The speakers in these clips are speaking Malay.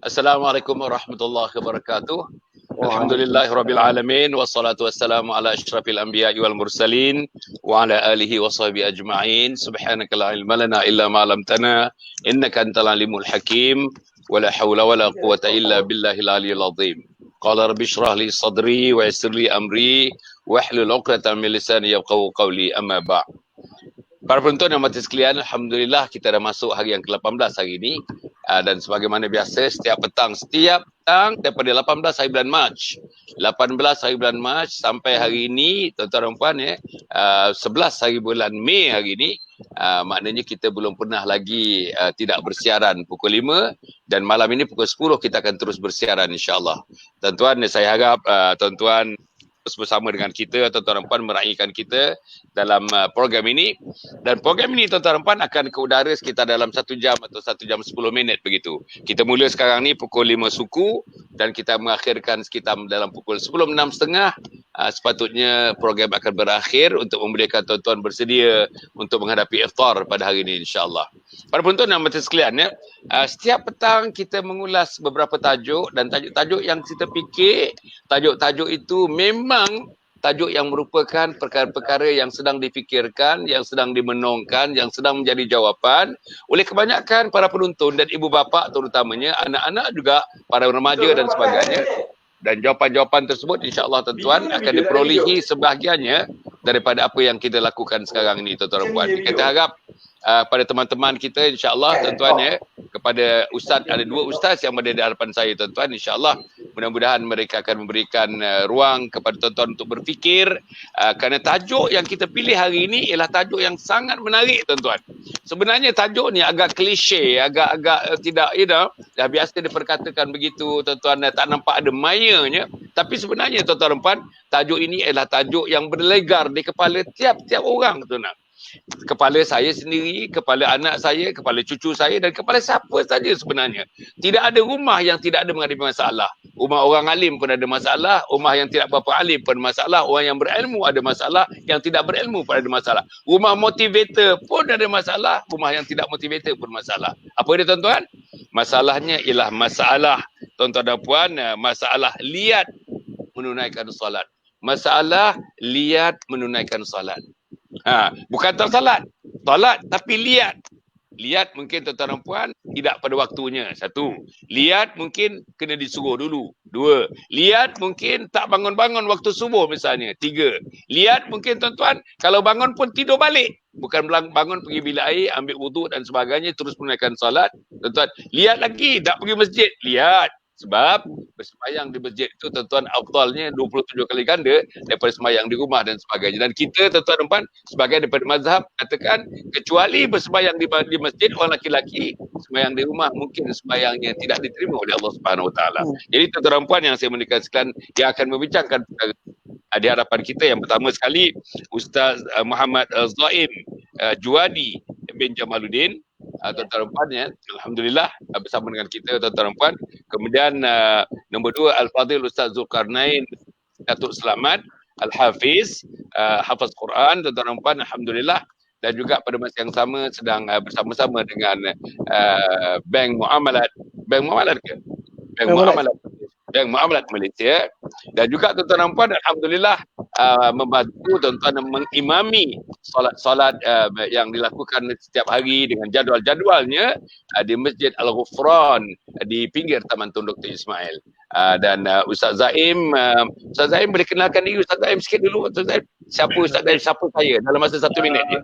Assalamualaikum warahmatullahi wabarakatuh. Alhamdulillahirabbil alamin wassalatu wassalamu ala asyrafil anbiya'i wal mursalin wa ala alihi wa sahbihi ajma'in. Subhanaka la ilma lana illa ma 'allamtana innaka antal alimul hakim wa la haula wa la quwwata illa billahil aliyyil azim. Qala rabbi shrah li sadri wa yassir li amri wahlul 'uqdatam min lisani yafqahu qawli, amma ba'd. Para penonton yang mati sekalian, alhamdulillah kita dah masuk hari yang ke-18 hari ini. Dan sebagaimana biasa setiap petang daripada 18 hari bulan Mac 18 hari bulan Mac sampai hari ini, tuan-tuan dan puan, 11 hari bulan Mei hari ini, maknanya kita belum pernah lagi tidak bersiaran pukul 5, dan malam ini pukul 10 kita akan terus bersiaran insya-Allah. Tuan-tuan, saya harap tuan-tuan bersama dengan kita, tuan-tuan dan puan, meraihkan kita dalam program ini. Dan program ini, tuan-tuan dan puan, akan ke udara sekitar dalam 1 jam atau 1 jam 10 minit begitu. Kita mula sekarang ni pukul 5 suku dan kita mengakhirkan sekitar dalam pukul 10, 6.30. Sepatutnya program akan berakhir untuk membolehkan tuan-tuan bersedia untuk menghadapi iftar pada hari ini insya-Allah. Para penonton yang mati sekalian, setiap petang kita mengulas beberapa tajuk, dan tajuk-tajuk yang kita fikir, tajuk-tajuk itu memang tajuk yang merupakan perkara-perkara yang sedang difikirkan, yang sedang dimenungkan, yang sedang menjadi jawapan oleh kebanyakan para penonton dan ibu bapa, terutamanya anak-anak juga, para remaja dan sebagainya. Dan jawapan-jawapan tersebut insya-Allah tuan-tuan akan diperolehi sebahagiannya daripada apa yang kita lakukan sekarang ini, tuan-tuan dan puan. Kita harap pada teman-teman kita insya-Allah, tuan-tuan, kepada ustaz, ada 2 ustaz yang berada di hadapan saya, tuan-tuan, insya-Allah mudah-mudahan mereka akan memberikan ruang kepada tuan-tuan untuk berfikir, kerana tajuk yang kita pilih hari ini ialah tajuk yang sangat menarik, tuan-tuan. Sebenarnya tajuk ni agak klise, agak tidak, dah biasa diperkatakan begitu, tuan-tuan, tak nampak ada mayanya, tapi sebenarnya, tuan-tuan dan puan, tajuk ini adalah tajuk yang berlegar di kepala tiap-tiap orang, tuan-tuan. Kepala saya sendiri, kepala anak saya, kepala cucu saya, dan kepala siapa saja sebenarnya. Tidak ada rumah yang tidak ada menghadapi masalah. Rumah orang alim pun ada masalah, rumah yang tidak berapa alim pun ada masalah, orang yang berilmu ada masalah, yang tidak berilmu pun ada masalah. Rumah motivator pun ada masalah, rumah yang tidak motivator pun masalah. Apa dia, tuan-tuan? Masalahnya ialah masalah, tuan-tuan dan puan, masalah liat menunaikan solat. Masalah liat menunaikan solat. Bukan tak salat tapi liat. Liat mungkin, tuan-tuan dan puan, tidak pada waktunya. 1. Liat mungkin kena disuruh dulu. 2. Liat mungkin tak bangun-bangun waktu subuh misalnya. 3. Liat mungkin, tuan-tuan, kalau bangun pun tidur balik. Bukan bangun pergi bilik air, ambil wuduk dan sebagainya, terus menunaikan solat. Tuan-tuan, liat lagi, tak pergi masjid. Liat. Sebab bersembahyang di masjid itu, tuan-tuan, afdalnya 27 kali ganda daripada sembahyang di rumah dan sebagainya. Dan kita, tuan-tuan dan puan, sebagai daripada mazhab katakan, kecuali bersembahyang di masjid orang laki-laki, sembahyang di rumah mungkin sembahyangnya tidak diterima oleh Allah Subhanahu Wa Taala. Jadi, tuan-tuan dan puan yang saya muliakan sekalian, yang akan membincangkan di hadapan kita, yang pertama sekali Ustaz Muhammad Zaim Juwadi bin Jamaluddin, tuan-tuan dan puan, alhamdulillah bersama dengan kita, tuan-tuan dan puan. Kemudian nombor 2 Al-Fadhil Ustaz Zulkarnain Datuk Selamat Al-Hafiz, Hafiz Quran, tuan-tuan dan puan, alhamdulillah. Dan juga pada masa yang sama sedang bersama-sama dengan Bank Muamalat Malaysia, dan juga, tuan-tuan dan puan, alhamdulillah membantu tuan-tuan mengimami solat-solat yang dilakukan setiap hari dengan jadual-jadualnya di Masjid Al-Ghufran di pinggir Taman Tun Dr. Ismail. Dan Ustaz Zaim boleh kenalkan diri Ustaz Zaim sikit dulu. Ustaz Zaim, siapa Ustaz Zaim, siapa saya, dalam masa 1 minit je.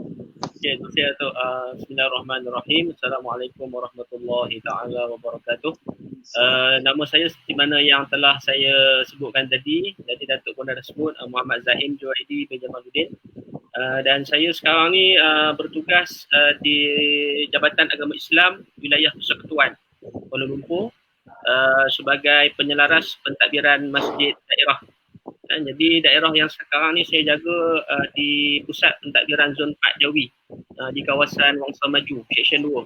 Okay, terima kasih Datuk. Bismillahirrahmanirrahim. Assalamualaikum warahmatullahi taala wabarakatuh. Nama saya seperti mana yang telah saya sebutkan tadi. Jadi Datuk pun dah sebut, Muhammad Zaim Juwadi bin Jamaluddin. Dan saya sekarang ni bertugas di Jabatan Agama Islam Wilayah Persekutuan Kuala Lumpur sebagai penyelaras pentadbiran masjid daerah. Jadi daerah yang sekarang ni saya jaga di pusat pentadbiran zon 4 Jawi, di kawasan Wangsa Maju, Seksyen 2.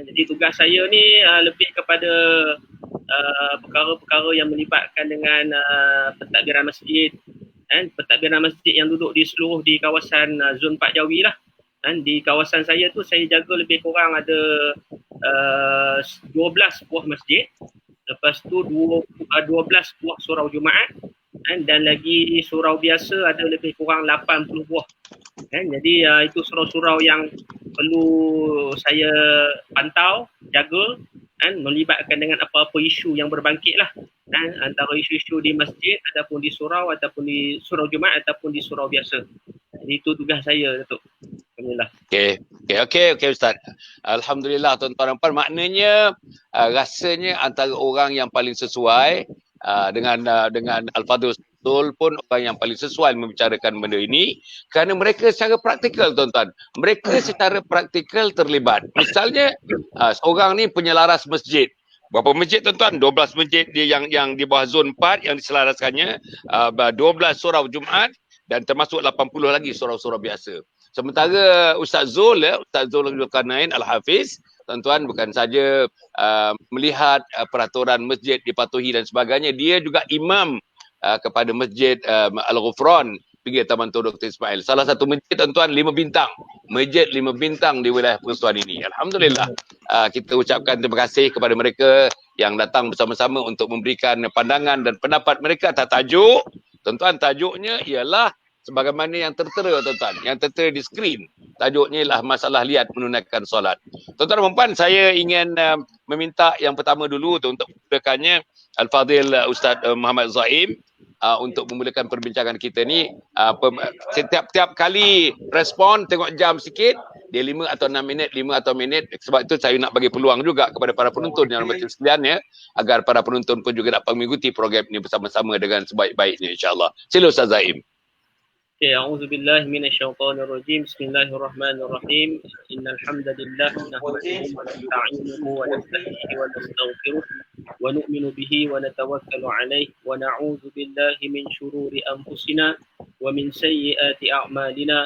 Jadi tugas saya ni lebih kepada perkara-perkara yang melibatkan dengan pentadbiran masjid, pentadbiran masjid yang duduk di seluruh di kawasan zon 4 Jawi lah. Di kawasan saya tu saya jaga lebih kurang ada 12 buah masjid, lepas tu 12 buah surau Jumaat, dan lagi surau biasa ada lebih kurang 80 buah. Jadi itu surau-surau yang perlu saya pantau, jaga, melibatkan dengan apa-apa isu yang berbangkit lah, antara isu-isu di masjid ataupun di surau Jumaat ataupun di surau biasa. Jadi itu tugas saya, Datuk. Alhamdulillah. Okey Ustaz. Alhamdulillah tuan-tuan dan puan, maknanya rasanya antara orang yang paling sesuai dengan Al-Fadhil Sul pun orang yang paling sesuai membicarakan benda ini, kerana mereka secara praktikal tuan-tuan. Mereka secara praktikal terlibat. Misalnya seorang ni penyelaras masjid. Berapa masjid tuan-tuan? 12 masjid dia yang di bawah zon 4 yang diselaraskannya, 12 surau Jumaat dan termasuk 80 lagi surau-surau biasa. Sementara Ustaz Zul Zulkarnain Al-Hafiz, tuan-tuan, bukan saja melihat peraturan masjid dipatuhi dan sebagainya, dia juga imam kepada masjid Al-Ghufran pergi Taman Tun Dr. Ismail. Salah satu masjid tuan-tuan 5 bintang. Masjid 5 bintang di wilayah Persekutuan ini. Alhamdulillah. Kita ucapkan terima kasih kepada mereka yang datang bersama-sama untuk memberikan pandangan dan pendapat mereka atas tajuk. Tuan-tuan, tajuknya ialah sebagaimana yang tertera tuan-tuan, yang tertera di skrin. Tajuknya ialah masalah liat menunaikan solat. Tuan-tuan dan puan, saya ingin meminta yang pertama dulu untuk memulakannya Al-Fadhil Ustaz Muhammad Zaim untuk memulakan perbincangan kita ni. Setiap kali respon tengok jam sikit, dia 5 atau 6 minit, 5 atau minit. Sebab itu saya nak bagi peluang juga kepada para penonton yang berhormat sekalian, ya, agar para penonton pun juga dapat mengikuti program ini bersama-sama dengan sebaik-baiknya, insya-Allah. Sila Ustaz Zaim. أعوذ بالله من الشيطان الرجيم بسم الله الرحمن الرحيم إن الحمد لله نحمده ونستعينه ونستهديه ونستغفره ونؤمن به ونتوكل عليه ونعوذ بالله من شرور أنفسنا ومن سيئات أعمالنا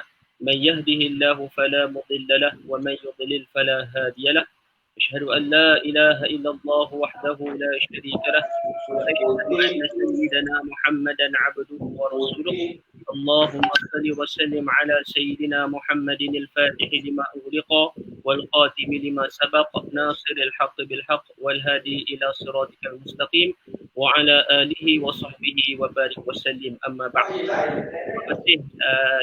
من يهده الله فلا مضل له ومن يضلل فلا هادي له أشهد أن لا إله إلا الله وحده لا شريك له وأشهد أن سيدنا محمدا عبده ورسوله اللهم صل وسلم على سيدنا محمد الفاتح لما أغلق والقاتم لما سبق ناصر الحق بالحق والهادي إلى صراطك المستقيم وعلى آله وصحبه وبارك وسلم أما بعد. Terima kasih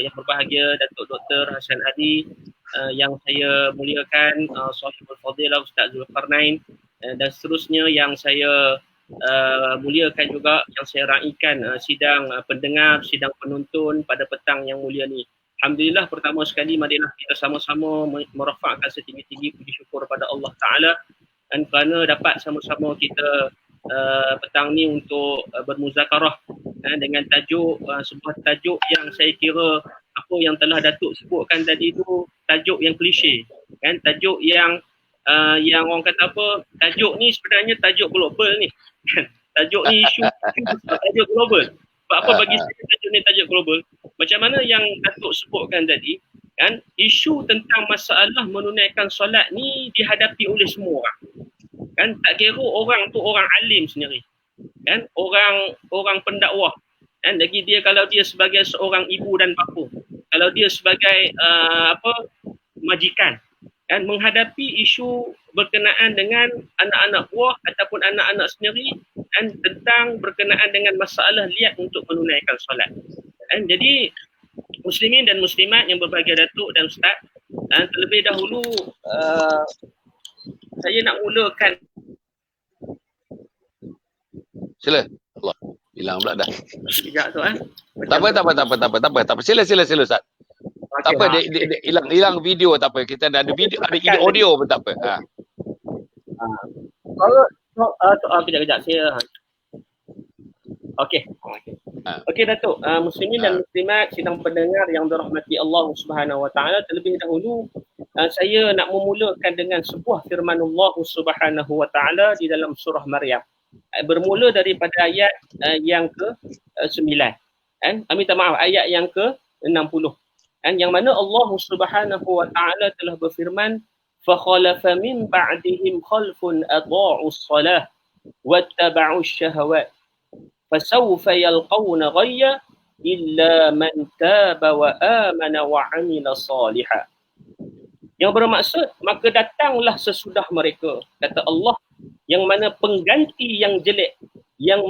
yang berbahagia Datuk Dr. Hassan Ali, yang saya muliakan Sahibul Fadilah Ustaz Zulkarnain, dan seterusnya yang saya muliakan juga, yang saya raikan sidang pendengar, sidang penonton pada petang yang mulia ni. Alhamdulillah, pertama sekali marilah kita sama-sama merafakkan setinggi-tinggi puji syukur pada Allah Ta'ala, dan kerana dapat sama-sama kita petang ni untuk bermuzakarah dengan tajuk, sebuah tajuk yang saya kira apa yang telah Datuk sebutkan tadi tu tajuk yang klise, kan, tajuk yang orang kata apa, tajuk ni sebenarnya tajuk global ni. Tajuk ni isu tajuk global. Sebab apa bagi saya tajuk ni tajuk global? Macam mana yang Datuk sebutkan tadi, kan, isu tentang masalah menunaikan solat ni dihadapi oleh semua orang. Kan, tak kira orang tu orang alim sendiri, kan, orang pendakwah, kan, lagi dia kalau dia sebagai seorang ibu dan bapa, kalau dia sebagai majikan, kan, menghadapi isu berkenaan dengan anak-anak buah ataupun anak-anak sendiri, kan, tentang berkenaan dengan masalah liat untuk menunaikan solat. Kan, jadi muslimin dan muslimat yang berbahagia Datuk dan Ustaz, terlebih dahulu saya nak mulakan. Sila. Allah, hilang pula dah. Sekejap tu Tak apa. Sila Ustaz. Tak apa, dia hilang video, tak apa. Kita ada video, ada audio pun tak apa. Kejap saya. Okey. Okey Datuk, muslimin dan muslimat sidang pendengar yang dirahmati Allah Subhanahu Wa Taala, terlebih dahulu saya nak memulakan dengan sebuah firman Allah Subhanahu Wa Taala di dalam surah Maryam. Bermula daripada ayat yang ke-9. Minta maaf, ayat yang ke-60. Yang mana Allah Subhanahu Wa Taala telah berfirman, فَخَلَفَ مِنْ بَعْدِهِمْ خَلْفٌ أَضَاعُوا الصَّلَاةَ وَاتَّبَعُوا الشَّهَوَاتِ فَسَوْفَ يَلْقَوْنَ غَيًّا إِلَّا مَنْ تَابَ وَآمَنَ وَعَمِلَ صَالِحًا. Yang bermaksud, maka datanglah sesudah mereka, kata Allah, yang mana pengganti yang jelek, yang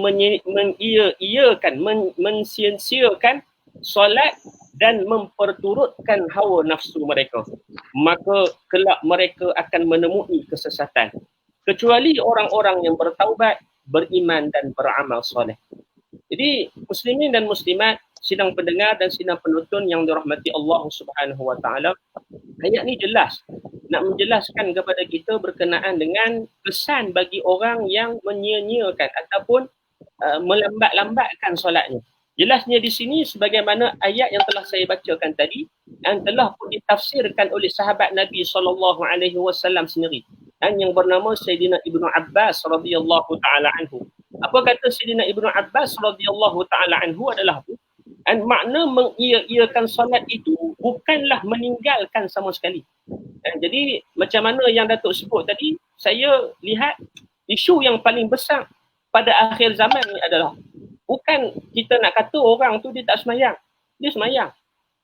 mensia-siakan solat dan memperturutkan hawa nafsu mereka. Maka kelak mereka akan menemui kesesatan. Kecuali orang-orang yang bertaubat, beriman dan beramal soleh. Jadi muslimin dan muslimat, sidang pendengar dan sidang penonton yang dirahmati Allah Subhanahu wa taala, ayat ni jelas nak menjelaskan kepada kita berkenaan dengan kesan bagi orang yang menyia-nyiakan ataupun melambat-lambatkan solatnya. Jelasnya di sini sebagaimana ayat yang telah saya bacakan tadi yang telah pun ditafsirkan oleh sahabat Nabi SAW sendiri, yang bernama Sayyidina Ibnu Abbas radhiyallahu taala anhu. Apa kata Sayyidina Ibnu Abbas radhiyallahu taala anhu adalah makna mengia-iakan solat itu bukanlah meninggalkan sama sekali. Jadi macam mana yang Datuk sebut tadi, saya lihat isu yang paling besar pada akhir zaman ni adalah bukan kita nak kata orang tu dia tak semayang. Dia semayang.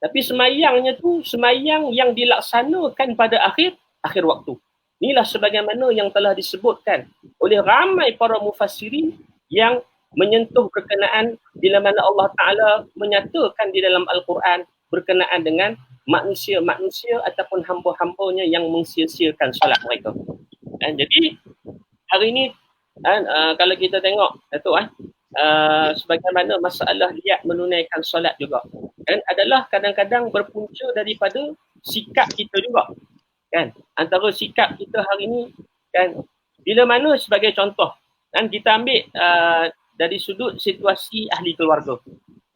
Tapi semayangnya tu semayang yang dilaksanakan pada akhir waktu. Inilah sebagaimana yang telah disebutkan oleh ramai para mufassirin yang menyentuh berkenaan bila mana Allah Ta'ala menyatakan di dalam Al-Quran berkenaan dengan manusia-manusia ataupun hamba-hambanya yang mensia-siakan solat mereka. Jadi hari ini kalau kita tengok Datuk sebagaimana masalah liat menunaikan solat juga adalah kadang-kadang berpunca daripada sikap kita juga kan. Antara sikap kita hari ini kan, bila mana sebagai contoh kita ambil dari sudut situasi ahli keluarga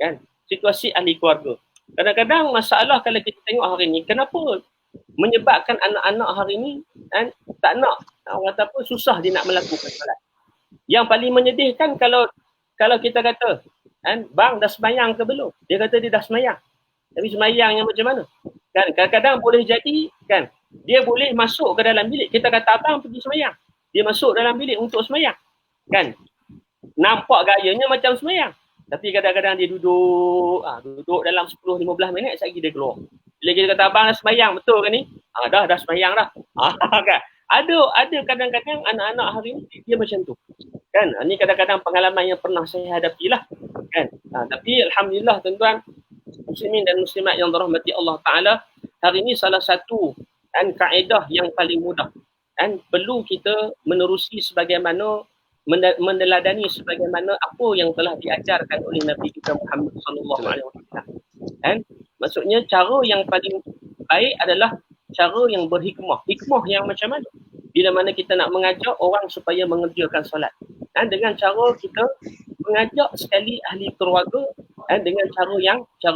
kan, situasi ahli keluarga. Kadang-kadang masalah kalau kita tengok hari ini, kenapa menyebabkan anak-anak hari ini tak nak, orang kata apa, susah dia nak melakukan solat. Yang paling menyedihkan kalau kita kata bang dah semayang ke belum? Dia kata dia dah semayang. Tapi semayangnya macam mana? Kan kadang-kadang boleh jadi kan, dia boleh masuk ke dalam bilik, kita kata abang pergi semayang, dia masuk dalam bilik untuk semayang kan, nampak gayanya macam semayang, tapi kadang-kadang dia duduk dalam 10-15 minit sekejap dia keluar. Bila kita kata abang dah semayang betul kan ni? Dah semayang dah. Kan? Ada kadang-kadang anak-anak hari ni dia macam tu. Kan? Ini kadang-kadang pengalaman yang pernah saya hadapi lah. Kan? Tapi alhamdulillah tuan-tuan muslimin dan muslimat yang dirahmati Allah Taala, hari ini salah satu kaedah yang paling mudah perlu kita menerusi sebagaimana meneladani sebagaimana apa yang telah diajarkan oleh Nabi kita Muhammad sallallahu alaihi wasallam. Maksudnya cara yang paling baik adalah cara yang berhikmah. Hikmah yang macam mana? Bila mana kita nak mengajak orang supaya mengerjakan solat. Dengan cara kita mengajak sekali ahli keluarga dengan cara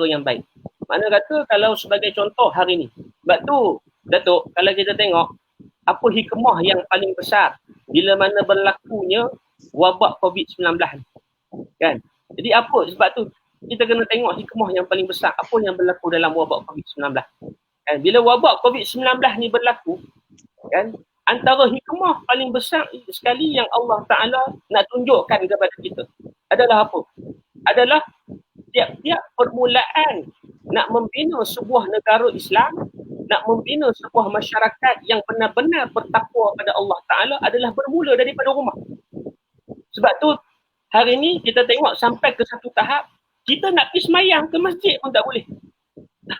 yang baik. Mana kata kalau sebagai contoh hari ni. Sebab tu Datuk, kalau kita tengok apa hikmah yang paling besar bila mana berlakunya wabak COVID-19 kan. Jadi apa sebab tu kita kena tengok hikmah yang paling besar apa yang berlaku dalam wabak COVID-19 kan. Bila wabak COVID-19 ni berlaku kan, antara hikmah paling besar sekali yang Allah Ta'ala nak tunjukkan kepada kita adalah apa? Adalah tiap-tiap permulaan nak membina sebuah negara Islam, nak membina sebuah masyarakat yang benar-benar bertakwa pada Allah Ta'ala adalah bermula daripada rumah. Sebab tu hari ni kita tengok sampai ke satu tahap kita nak pergi semayang ke masjid pun tak boleh.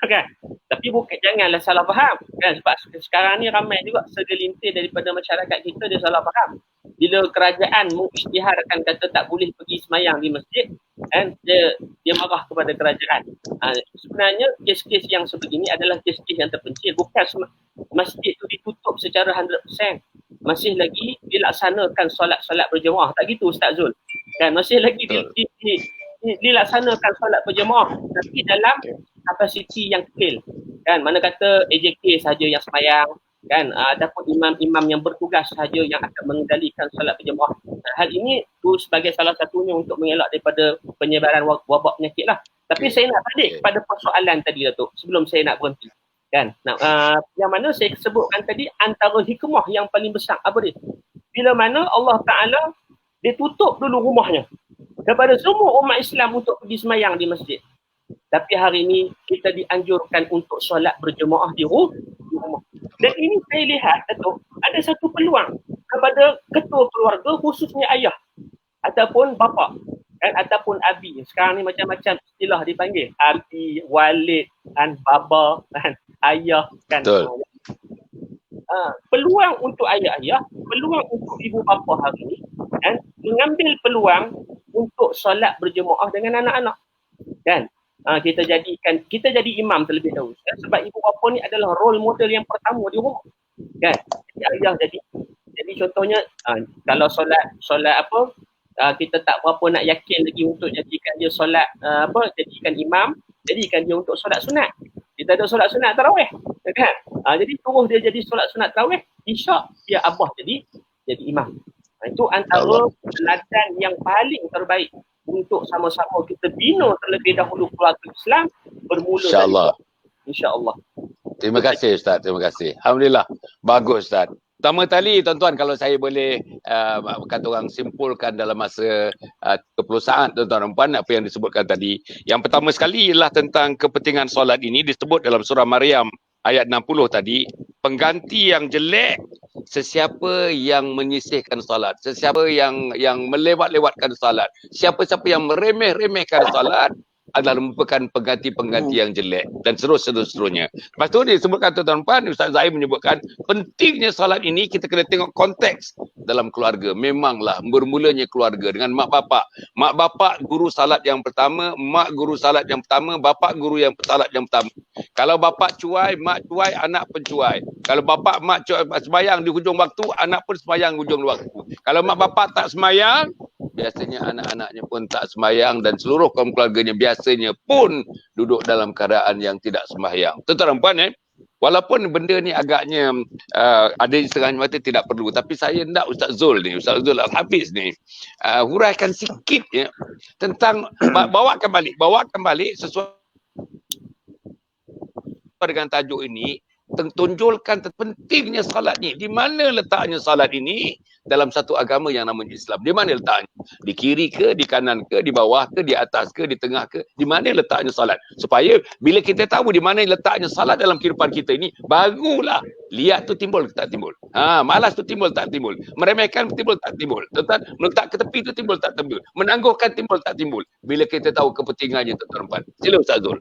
Kan? Tapi bukan, janganlah salah faham kan, sebab sekarang ni ramai juga segelintir daripada masyarakat kita dia salah faham. Bila kerajaan mengisytiharkan kata tak boleh pergi semayang di masjid kan, dia marah kepada kerajaan. Sebenarnya kes-kes yang sebegini adalah kes-kes yang terpencil. Bukan masjid tu ditutup secara 100%. Masih lagi dilaksanakan solat-solat berjemaah. Tak gitu Ustaz Zul kan, masih lagi dilaksanakan solat berjemaah tapi dalam kapasiti yang kecil kan. Mana kata AJK saja yang semayang kan, ataupun imam-imam yang bertugas saja yang akan mengendalikan solat berjemaah. Hal ini tu sebagai salah satunya untuk mengelak daripada penyebaran wabak penyakit lah. Tapi saya nak balik pada persoalan tadi Datuk sebelum saya nak berhenti kan. Yang mana saya sebutkan tadi antara hikmah yang paling besar apa dia? Bila mana Allah Ta'ala dia tutup dulu rumahnya kepada semua umat Islam untuk pergi semayang di masjid. Tapi hari ini kita dianjurkan untuk solat berjemaah di rumah. Dan ini saya lihat, Datuk, ada satu peluang kepada ketua keluarga, khususnya ayah ataupun bapa kan, ataupun abi. Sekarang ni macam-macam istilah dipanggil. Abi, walid, kan, baba, kan, ayah, kan. Betul. Peluang untuk ayah-ayah, peluang untuk ibu bapa hari ni, kan, mengambil peluang untuk solat berjemaah dengan anak-anak. Kan? Kita jadi imam terlebih dahulu. Kan? Sebab ibu bapa ni adalah role model yang pertama di rumah. Kan? Jadi ayah jadi contohnya kalau solat apa, kita tak berapa nak yakin lagi untuk jadikan dia solat jadikan imam, jadikan dia untuk solat sunat. Kita ada solat sunat tarawih, kan? Jadi suruh dia jadi solat sunat tarawih, isyak dia abah jadi imam. Itu antara teladan yang paling terbaik untuk sama-sama kita bina terlebih dahulu keluarga Islam bermula InsyaAllah. InsyaAllah. Terima kasih Ustaz, terima kasih. Alhamdulillah, bagus Ustaz. Pertama kali tuan-tuan, kalau saya boleh kata orang simpulkan dalam masa 30 saat tuan-tuan dan puan, apa yang disebutkan tadi. Yang pertama sekali ialah tentang kepentingan solat ini disebut dalam surah Maryam ayat 60 tadi, pengganti yang jelek sesiapa yang menyisihkan solat, sesiapa yang melewat-lewatkan solat, siapa-siapa yang meremeh-remehkan solat adalah merupakan pengganti-pengganti yang jelek dan seterusnya. Lepas tu dia sebutkan tuan-tuan, Ustaz Zahir menyebutkan pentingnya solat ini kita kena tengok konteks dalam keluarga. Memanglah bermulanya keluarga dengan mak bapak. Mak bapak guru salat yang pertama, mak guru salat yang pertama, bapak guru yang salat yang pertama. Kalau bapak cuai, mak cuai, anak pun cuai. Kalau bapak mak sembahyang di hujung waktu, anak pun sembahyang di hujung waktu. Kalau mak bapak tak sembahyang, biasanya anak-anaknya pun tak sembahyang dan seluruh kaum keluarganya biasanya pun duduk dalam keadaan yang tidak sembahyang. Tuan-tuan dan puan, walaupun benda ni agaknya ada setengah mata tidak perlu, tapi saya nak Ustaz Zul Al-Hafiz ni huraikan sikit tentang bawakan balik sesuai dengan tajuk ini, tunjulkan pentingnya salat ni. Di mana letaknya salat ini dalam satu agama yang namanya Islam? Di mana letaknya? Di kiri ke, di kanan ke, di bawah ke, di atas ke, di tengah ke? Di mana letaknya salat? Supaya bila kita tahu di mana letaknya salat dalam kehidupan kita ini, barulah lihat tu timbul ke tak timbul. Malas tu timbul tak timbul. Meremehkan timbul tak timbul. Tentang meletak ke tepi tu timbul tak timbul. Menangguhkan timbul tak timbul. Bila kita tahu kepentingannya, tuan-tuan. Sila Ustaz Zul.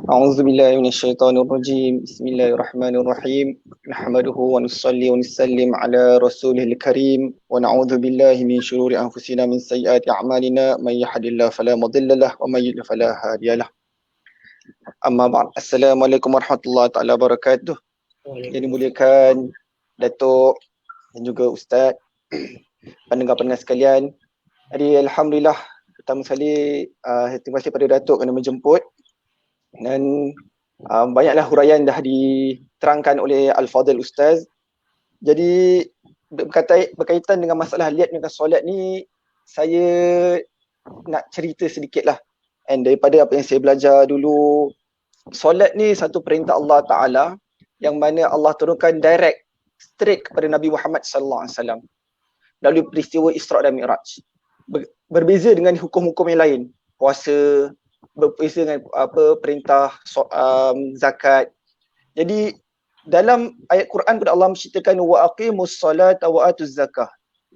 A'udzubillahi minasyaitonirrajim. Bismillahirrahmanirrahim. Nahmaduhu wa nusalli wa nusallim ala rasulihil karim wa na'udzubillahi min syururi anfusina min sayyiati a'malina may yahdihillahu fala mudhillalah wa may yudlil fala hadiyalah. Amma ba'd. Assalamualaikum warahmatullahi taala wabarakatuh. Yang dimuliakan Datuk dan juga Ustaz, pendengar-pendengar sekalian. Jadi alhamdulillah, pertama sekali terima kasih pada Datuk kerana menjemput. Dan banyaklah huraian dah diterangkan oleh Al-Fadhil Ustaz. Jadi berkaitan dengan masalah lihat dengan solat ni, saya nak cerita sedikit lah. And daripada apa yang saya belajar dulu, solat ni satu perintah Allah Ta'ala yang mana Allah turunkan direct, straight kepada Nabi Muhammad SAW melalui peristiwa Isra' dan Mi'raj. Berbeza dengan hukum-hukum yang lain, puasa, berbeza dengan perintah zakat. Jadi dalam ayat Quran pun Allah menceritakan wa aqimus salata wa atuz zakah.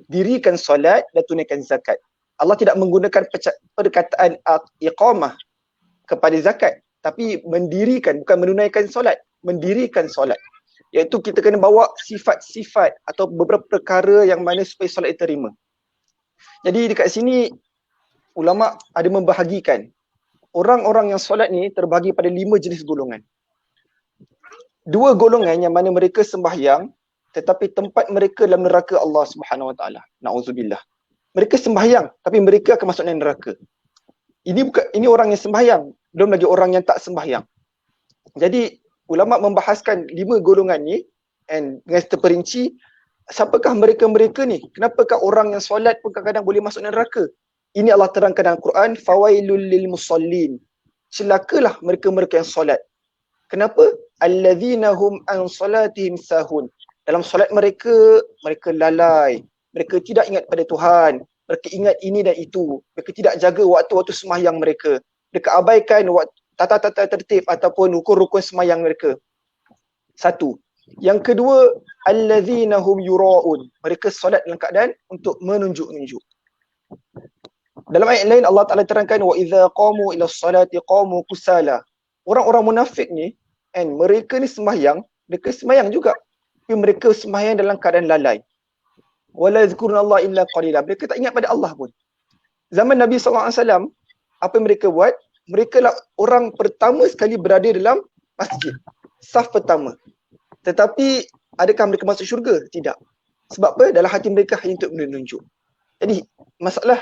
Dirikan solat dan tunaikan zakat. Allah tidak menggunakan perkataan iqamah kepada zakat, tapi mendirikan, bukan menunaikan solat, mendirikan solat. Iaitu kita kena bawa sifat-sifat atau beberapa perkara yang mana supaya solat diterima. Jadi dekat sini ulama ada membahagikan orang-orang yang solat ni terbagi pada 5 jenis golongan. 2 golongan yang mana mereka sembahyang tetapi tempat mereka dalam neraka Allah Subhanahu Wa Taala. Nauzubillah. Mereka sembahyang tapi mereka akan masuk dalam neraka. Ini orang yang sembahyang, belum lagi orang yang tak sembahyang. Jadi ulama membahaskan 5 golongan ni and dengan terperinci siapakah mereka-mereka ni? Kenapakah orang yang solat pun kadang-kadang boleh masuk neraka? Ini Allah terangkan dalam Quran, fawailul lil musallin. Celakalah mereka-mereka yang solat. Kenapa? Allazina hum an salatihim sahun. Dalam solat mereka lalai. Mereka tidak ingat pada Tuhan. Mereka ingat ini dan itu. Mereka tidak jaga waktu-waktu sembahyang mereka. Mereka abaikan tata-tata tertib ataupun rukun-rukun sembahyang mereka. 1. Yang kedua, allazina hum yura'un. Mereka solat dalam keadaan untuk menunjuk-nunjuk. Dalam ayat lain Allah Taala terangkan wa idza qamu ila salati qamu kusala. Orang-orang munafik ni kan, mereka ni mereka sembahyang juga, tapi mereka sembahyang dalam keadaan lalai. Wala yazkuruna Allah illa qalila. Mereka tak ingat pada Allah pun. Zaman Nabi sallallahu alaihi wasallam, apa yang mereka buat? Mereka lah orang pertama sekali berada dalam masjid, saf pertama. Tetapi adakah mereka masuk syurga? Tidak. Sebab apa? Dalam hati mereka hanya untuk menunjuk. Jadi masalah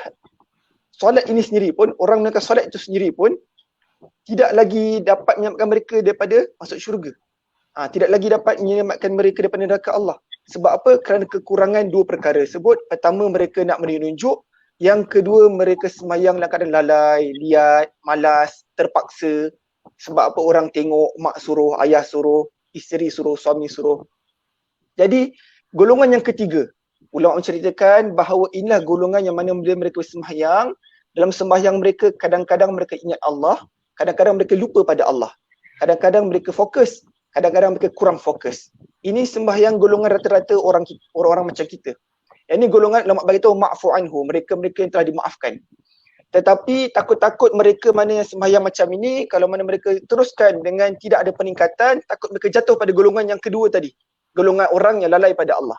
solat ini sendiri pun, orang menunaikan solat itu sendiri pun tidak lagi dapat menyelamatkan mereka daripada masuk syurga. Tidak lagi dapat menyelamatkan mereka daripada neraka Allah. Sebab apa? Kerana kekurangan dua perkara sebut. Pertama, mereka nak menunjuk. Yang kedua, mereka sembahyang dalam keadaan lalai, liat, malas, terpaksa. Sebab apa? Orang tengok, mak suruh, ayah suruh, isteri suruh, suami suruh. Jadi, golongan yang ketiga, ulama menceritakan bahawa inilah golongan yang mana bila mereka sembahyang, dalam sembahyang mereka kadang-kadang mereka ingat Allah, kadang-kadang mereka lupa pada Allah. Kadang-kadang mereka fokus, kadang-kadang mereka kurang fokus. Ini sembahyang golongan rata-rata orang-orang macam kita. Yang ini golongan ulama bagi tahu ma'fu anhu, mereka yang telah dimaafkan. Tetapi takut-takut mereka mana yang sembahyang macam ini, kalau mana mereka teruskan dengan tidak ada peningkatan, takut mereka jatuh pada golongan yang kedua tadi. Golongan orang yang lalai pada Allah.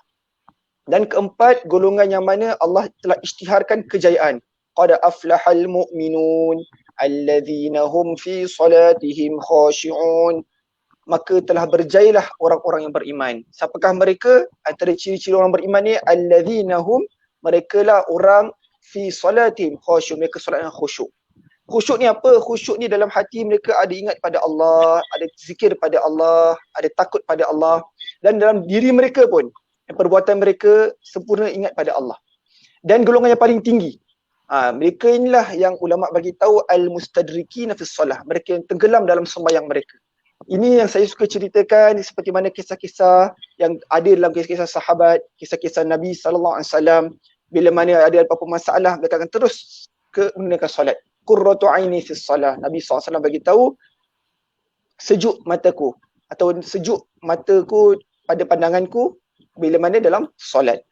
Dan keempat, golongan yang mana Allah telah isytiharkan kejayaan. Qad aflahal mu'minun allazina hum fi salatihim khashi'un. Maka telah berjayalah orang-orang yang beriman. Siapakah mereka? Antara ciri-ciri orang beriman ni, allazina hum, mereka lah orang fi salatihim khashi'un. Mereka solat dengan khusyuk. Khusyuk ni apa? Khusyuk ni dalam hati mereka ada ingat pada Allah, ada zikir pada Allah, ada takut pada Allah. Dan dalam diri mereka pun, perbuatan mereka sempurna ingat pada Allah. Dan golongan yang paling tinggi, mereka inilah yang ulama bagi tahu al-mustadrikin fi shalah, mereka yang tenggelam dalam sembahyang mereka. Ini yang saya suka ceritakan, seperti mana kisah-kisah yang ada dalam kisah-kisah sahabat, kisah-kisah Nabi sallallahu alaihi wasallam, bila mana ada apa-apa masalah mereka akan terus ke menunaikan solat. Qurratu aini fi shalah. Nabi sallallahu alaihi wasallam bagi tahu sejuk mataku atau sejuk mataku pada pandanganku bila mana dalam solat.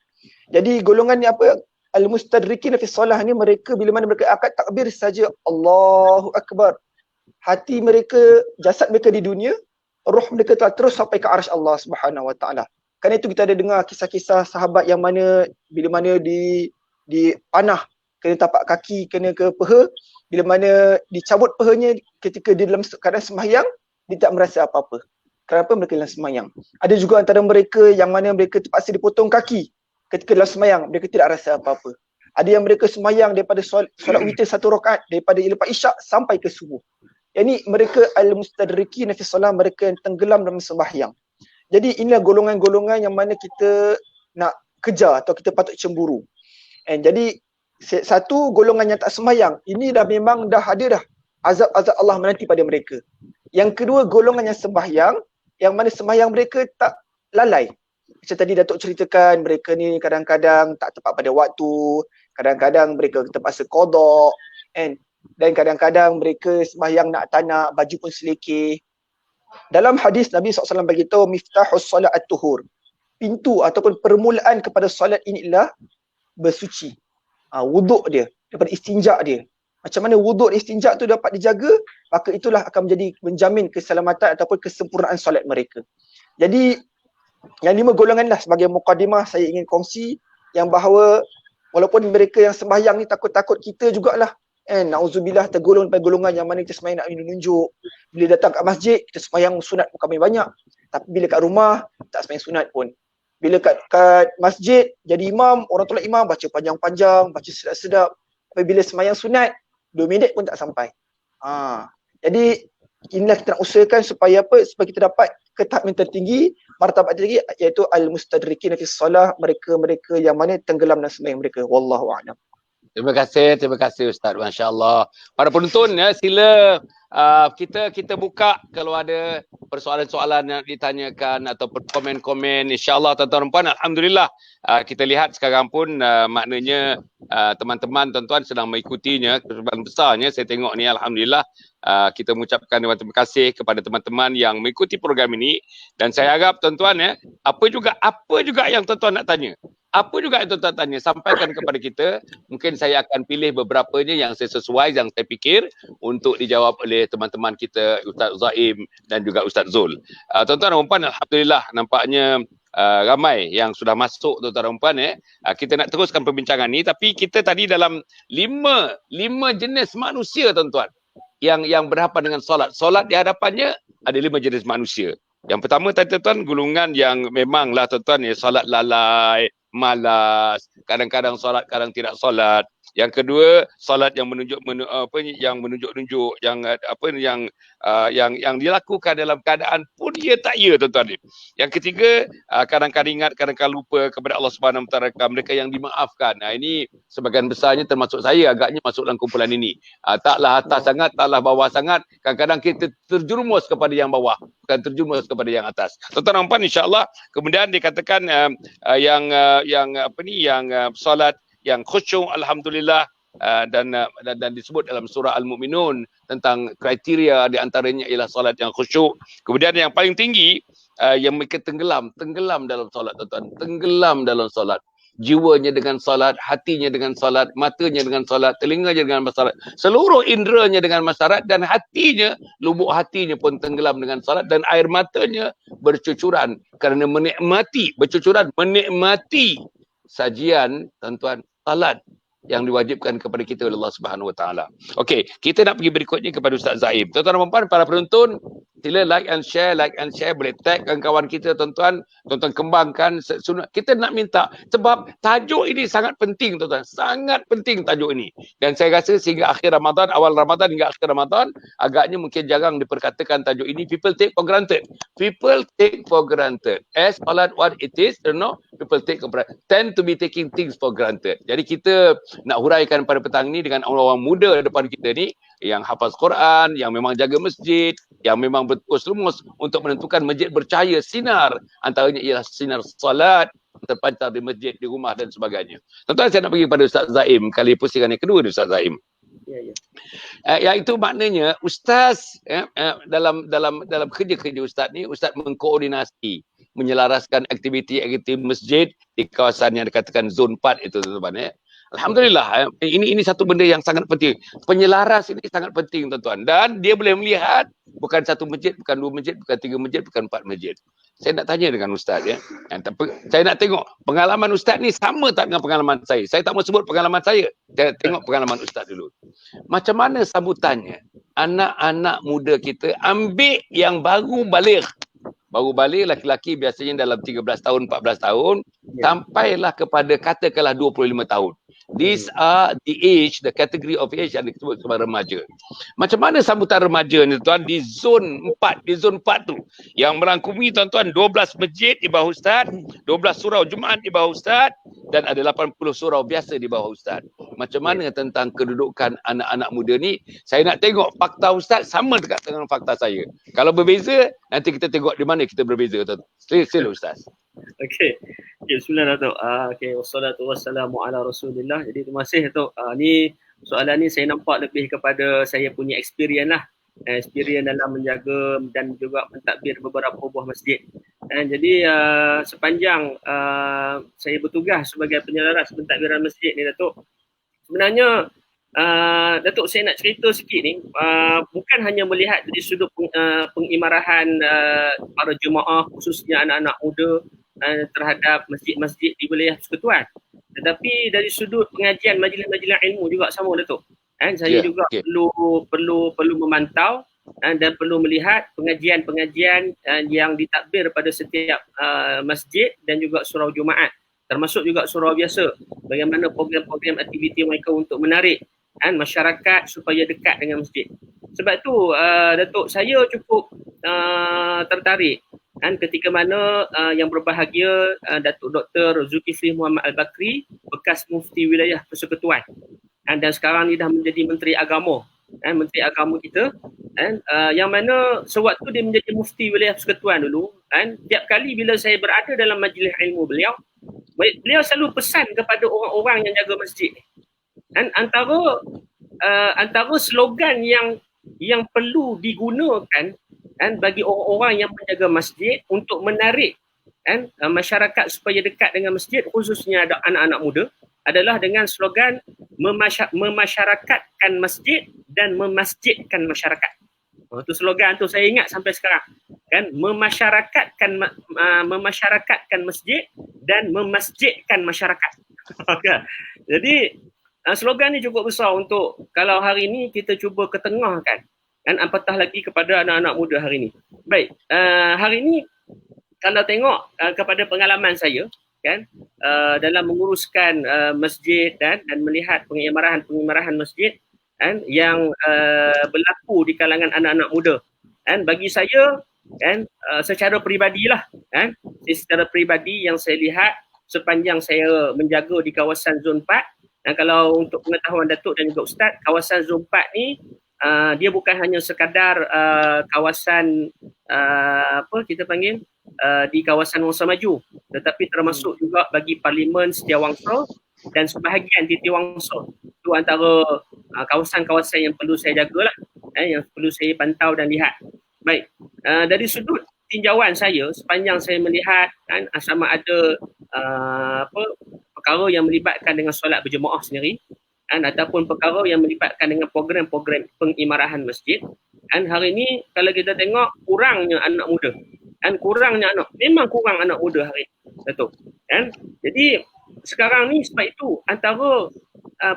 Jadi golongan ni apa? Al-mustadrikin fi shalah ni, mereka bila mana mereka akad takbir saja Allahu Akbar, hati mereka, jasad mereka di dunia, roh mereka telah terus sampai ke arsy Allah Subhanahu Wa Taala. Kerana itu kita ada dengar kisah-kisah sahabat yang mana bila mana di panah kena tapak kaki, kena ke peha, bila mana dicabut pehanya ketika dia dalam keadaan sembahyang, dia tak merasa apa-apa. Kenapa? Mereka dalam sembahyang. Ada juga antara mereka yang mana mereka terpaksa dipotong kaki ketika dalam sembahyang, mereka tidak rasa apa-apa. Ada yang mereka sembahyang daripada solat witir 1 rakaat, daripada lepas isyak sampai ke subuh. Yang ni mereka al-mustadrikin fi shalah, mereka yang tenggelam dalam sembahyang. Jadi inilah golongan-golongan yang mana kita nak kejar atau kita patut cemburu. Jadi satu, golongan yang tak sembahyang, ini dah memang dah ada dah azab-azab Allah menanti pada mereka. Yang kedua, golongan yang sembahyang, yang mana sembahyang mereka tak lalai. Macam tadi Datuk ceritakan, mereka ni kadang-kadang tak tepat pada waktu, kadang-kadang mereka terpaksa qada, dan kadang-kadang mereka sembahyang nak tak nak, baju pun selekeh. Dalam hadis Nabi SAW bagi tahu miftahus solat at-tuhur, pintu ataupun permulaan kepada solat inilah bersuci. Wuduk dia, daripada istinja dia. Macam mana wuduk dan istinja tu dapat dijaga, maka itulah akan menjadi menjamin keselamatan ataupun kesempurnaan solat mereka. Jadi yang 5 golongan lah sebagai mukadimah saya ingin kongsi, yang bahawa walaupun mereka yang sembahyang ni takut-takut kita jugalah, na'udzubillah tergolong pada golongan yang mana kita sembahyang nak menunjuk. Bila datang kat masjid, kita sembahyang sunat bukan main banyak. Tapi bila kat rumah, tak sembahyang sunat pun. Bila kat masjid, jadi imam, orang tolak imam, baca panjang-panjang, baca sedap-sedap. Tapi bila sembahyang sunat, 2 minit pun tak sampai. Jadi inilah kita nak usahakan supaya apa? Supaya kita dapat ke tahap yang tertinggi, martabat tertinggi, iaitu al-mustadrikin fi shalah, mereka-mereka yang mana tenggelam dalam sembahyang mereka. Wallahu a'lam. Terima kasih Ustaz. Masya-Allah. Para penonton ya, sila kita buka kalau ada persoalan-soalan yang ditanyakan ataupun komen-komen, insya-Allah tuan-tuan dan puan. Alhamdulillah kita lihat sekarang pun maknanya teman-teman tuan-tuan sedang mengikutinya, kesebaran besarnya saya tengok ni, alhamdulillah. Kita mengucapkan terima kasih kepada teman-teman yang mengikuti program ini, dan saya harap tuan-tuan apa juga yang tuan-tuan nak tanya, apa juga yang tuan-tuan tanya, sampaikan kepada kita. Mungkin saya akan pilih beberapanya yang saya sesuai, yang saya fikir untuk dijawab oleh teman-teman kita, Ustaz Zaim dan juga Ustaz Zul. Tuan-tuan dan puan, alhamdulillah nampaknya ramai yang sudah masuk, tuan-tuan dan puan. Kita nak teruskan perbincangan ni, tapi kita tadi dalam lima jenis manusia, tuan-tuan, yang berhadapan dengan solat. Solat di hadapannya ada 5 jenis manusia. Yang pertama tadi, tuan-tuan, golongan yang memanglah, tuan-tuan, solat lalai, malas, kadang-kadang solat, kadang tidak solat. Yang kedua, solat yang menunjuk-nunjuk, yang dilakukan dalam keadaan pun ia tak ya, tuan-tuan. Yang ketiga, kadang-kadang ingat, kadang-kadang lupa kepada Allah Subhanahu Wa Taala, mereka yang dimaafkan. Ini sebagian besarnya termasuk saya, agaknya masuk dalam kumpulan ini. Taklah atas sangat, taklah bawah sangat. Kadang-kadang kita terjerumus kepada yang bawah, bukan terjerumus kepada yang atas. Tuan-tuan dan puan, insya-Allah. Kemudian dikatakan yang solat yang khusyuk, alhamdulillah, dan disebut dalam surah Al-Mu'minun tentang kriteria di antaranya ialah solat yang khusyuk. Kemudian yang paling tinggi, yang mereka tenggelam dalam solat, tuan-tuan, tenggelam dalam solat. Jiwanya dengan solat, hatinya dengan solat, matanya dengan solat, telinganya dengan solat, seluruh inderanya dengan solat, dan hatinya, lubuk hatinya pun tenggelam dengan solat, dan air matanya bercucuran kerana menikmati sajian, tuan-tuan, salat yang diwajibkan kepada kita oleh Allah Subhanahu Wa Taala. Okey, kita nak pergi berikutnya kepada Ustaz Zaim. Tuan-tuan dan puan, para penonton, sila like and share, boleh tag kawan-kawan kita, tuan-tuan kembangkan. Kita nak minta, sebab tajuk ini sangat penting, tuan-tuan, sangat penting tajuk ini. Dan saya rasa sehingga akhir Ramadan, awal Ramadan hingga akhir Ramadan, agaknya mungkin jarang diperkatakan tajuk ini. People take for granted. As salat what it is, people tend to be taking things for granted. Jadi kita nak huraikan pada petang ni dengan orang-orang muda depan kita ni, yang hafaz Quran, yang memang jaga masjid, yang memang berterus-lumus untuk menentukan masjid bercahaya, sinar. Antaranya ialah sinar salat terpancar di masjid, di rumah dan sebagainya. Tuan-tuan, saya nak pergi pada Ustaz Zaim, kali pusingan yang kedua ni, Ustaz Zaim. Iaitu maknanya Ustaz dalam kerja-kerja Ustaz ni, Ustaz mengkoordinasi, menyelaraskan aktiviti masjid di kawasan yang dikatakan zon 4 itu, tuan-tuan. Alhamdulillah, ini satu benda yang sangat penting. Penyelaras ini sangat penting, tuan-tuan. Dan dia boleh melihat bukan 1 masjid, bukan 2 masjid, bukan 3 masjid, bukan 4 masjid. Saya nak tanya dengan Ustaz saya nak tengok pengalaman Ustaz ni sama tak dengan pengalaman saya. Saya tak mau sebut pengalaman saya. Saya tengok pengalaman Ustaz dulu. Macam mana sambutannya anak-anak muda kita ambil yang baru balik laki-laki biasanya dalam 13 tahun, 14 tahun, sampailah kepada katakanlah 25 tahun. These are the category of age yang disebut sebagai remaja. Macam mana sambutan remaja ni, tuan, di zon 4 tu, yang merangkumi, tuan-tuan, 12 masjid di bawah Ustaz, 12 surau Jumaat di bawah Ustaz, dan ada 80 surau biasa di bawah Ustaz. Macam mana tentang kedudukan anak-anak muda ni? Saya nak tengok fakta Ustaz sama dekat dengan fakta saya. Kalau berbeza, nanti kita tengok di mana kita berbeza, tuan. Sila Ustaz. Okey. Bismillah, Datuk. Wassalatu wassalamu ala Rasulillah. Jadi terima kasih, Datuk. Ni soalan ni saya nampak lebih kepada saya punya experience lah. Experience dalam menjaga dan juga mentadbir beberapa buah masjid. Jadi sepanjang saya bertugas sebagai penyelaras pentadbiran masjid ni, Datuk, sebenarnya Datuk, saya nak cerita sikit ni, bukan hanya melihat dari sudut pengimarahan para jemaah, khususnya anak-anak muda terhadap masjid-masjid di wilayah persekutuan, tetapi dari sudut pengajian majlis-majlis ilmu juga sama, Datuk. Saya juga perlu memantau dan perlu melihat pengajian-pengajian yang ditadbir pada setiap masjid dan juga surau Jumaat, termasuk juga surau biasa. Bagaimana program-program aktiviti mereka untuk menarik masyarakat supaya dekat dengan masjid. Sebab tu Datuk, saya cukup tertarik ketika mana yang berbahagia Datuk Dr. Zulkifli Muhammad Al-Bakri, bekas mufti wilayah persekutuan, dan sekarang ni dah menjadi Menteri Agama, Menteri Agama kita, yang mana sewaktu dia menjadi mufti wilayah persekutuan dulu, tiap kali bila saya berada dalam majlis ilmu beliau selalu pesan kepada orang-orang yang jaga masjid. Dan antara slogan yang perlu digunakan kan bagi orang-orang yang menjaga masjid untuk menarik kan masyarakat supaya dekat dengan masjid, khususnya ada anak-anak muda, adalah dengan slogan memasyarakatkan masjid dan memasjidkan masyarakat. Itu slogan tu saya ingat sampai sekarang. Kan memasyarakatkan masjid dan memasjidkan masyarakat. Jadi slogan ni cukup besar untuk kalau hari ni kita cuba ketengahkan kan, apatah lagi kepada anak-anak muda hari ni. Baik, hari ni kalau tengok kepada pengalaman saya kan dalam menguruskan masjid dan melihat pengimarahan masjid kan yang berlaku di kalangan anak-anak muda, kan bagi saya kan secara peribadilah kan, secara peribadi yang saya lihat sepanjang saya menjaga di kawasan zon 4, dan kalau untuk pengetahuan Datuk dan juga Ustaz, kawasan zon 4 ni dia bukan hanya sekadar kawasan apa kita panggil di kawasan Wangsa Maju, tetapi termasuk juga bagi Parlimen Setiawangsa dan sebahagian di Tiwangsa. Itu antara kawasan-kawasan yang perlu saya jagalah, yang perlu saya pantau dan lihat. Baik, dari sudut tinjauan saya, sepanjang saya melihat kan sama ada perkara yang melibatkan dengan solat berjemaah sendiri, kan, ataupun perkara yang melibatkan dengan program-program pengimarahan masjid, kan hari ini kalau kita tengok kurangnya anak muda, kan memang kurang anak muda hari ini, Datuk. Kan? Jadi sekarang ni sebab itu antara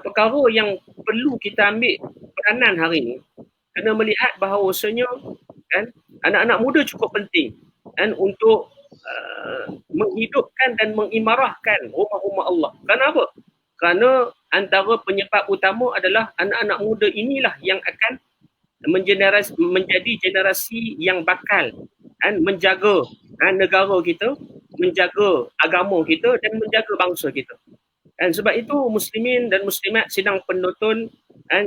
perkara yang perlu kita ambil peranan hari ini, kena melihat bahawasanya kan anak-anak muda cukup penting kan untuk menghidupkan dan mengimarahkan rumah-rumah Allah. Kenapa? Kerana antara penyebab utama adalah anak-anak muda inilah yang akan menjadi generasi yang bakal kan menjaga negara kita, menjaga agama kita dan menjaga bangsa kita. Dan sebab itu muslimin dan muslimat sidang penonton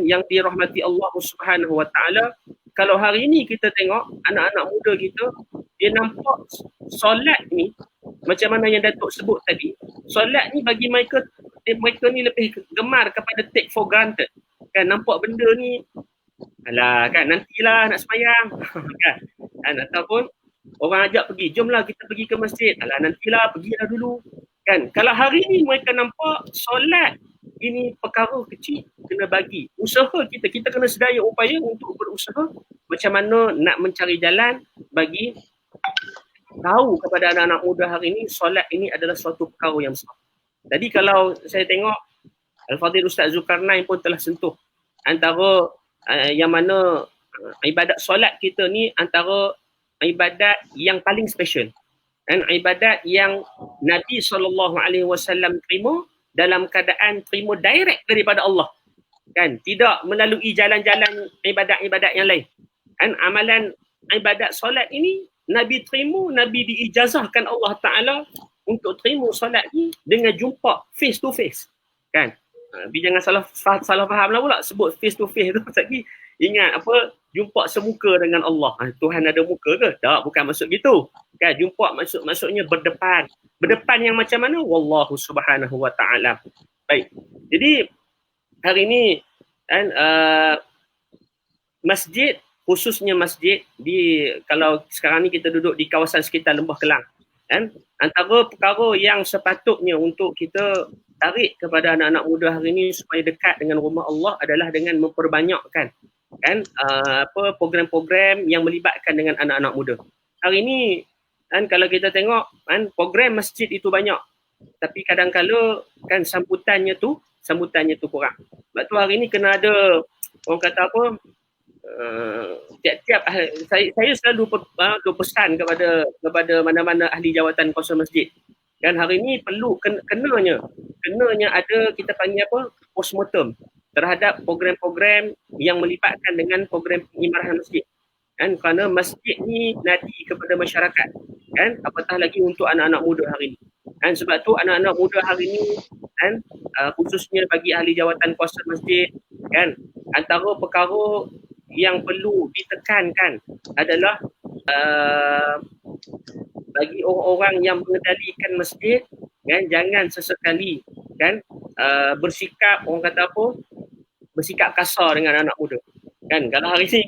yang dirahmati Allah Subhanahu Wa Taala, kalau hari ini kita tengok anak-anak muda kita, dia nampak solat ni macam mana yang Datuk sebut tadi, solat ni bagi mereka ni lebih gemar kepada take for granted. Kan nampak benda ni alah kan nantilah nak sembahyang kan, ataupun orang ajak pergi, jomlah kita pergi ke masjid, alah nantilah, pergilah dulu kan. Kalau hari ni mereka nampak solat ini perkara kecil, kena bagi usaha kita kena sedaya upaya untuk berusaha macam mana nak mencari jalan bagi tahu kepada anak-anak muda hari ini solat ini adalah suatu perkara yang besar. Jadi kalau saya tengok Al-Fadhil Ustaz Zulkarnain pun telah sentuh antara yang mana ibadat solat kita ni antara ibadat yang paling special dan ibadat yang Nabi SAW terima dalam keadaan terima direct daripada Allah, kan, tidak melalui jalan-jalan ibadat-ibadat yang lain. Kan amalan ibadat solat ini Nabi terima, Nabi diijazahkan Allah Ta'ala untuk terima solat ni dengan jumpa face to face, kan. Tapi jangan salah faham lah pula sebut face to face tu. Lagi ingat apa, jumpa semuka dengan Allah. Tuhan ada muka ke? Tak, bukan maksud gitu. Kan jumpa maksudnya berdepan. Berdepan yang macam mana? Wallahu Subhanahu Wa Taala. Baik. Jadi hari ini kan masjid, khususnya masjid di, kalau sekarang ni kita duduk di kawasan sekitar Lembah Kelang, kan, antara perkara yang sepatutnya untuk kita tarik kepada anak-anak muda hari ini supaya dekat dengan rumah Allah adalah dengan memperbanyakkan kan program-program yang melibatkan dengan anak-anak muda. Hari ini kan kalau kita tengok kan program masjid itu banyak, tapi kadang-kala kan sambutannya tu kurang. Sebab tu hari ini kena ada orang kata apa, tiap-tiap saya selalu pesan kepada mana-mana ahli jawatan kawasan masjid. Dan hari ini perlu kenanya ada kita panggil apa, postmortem terhadap program-program yang melibatkan dengan program pengimarahan masjid. Kan kerana masjid ni nadi kepada masyarakat, kan, apatah lagi untuk anak-anak muda hari ini. Dan sebab tu anak-anak muda hari ini kan khususnya bagi ahli jawatan kawasan masjid, kan, antara perkara yang perlu ditekankan adalah bagi orang-orang yang mengendalikan masjid, kan, jangan sesekali kan bersikap, orang kata apa, bersikap kasar dengan anak muda. Kan kalau hari ni,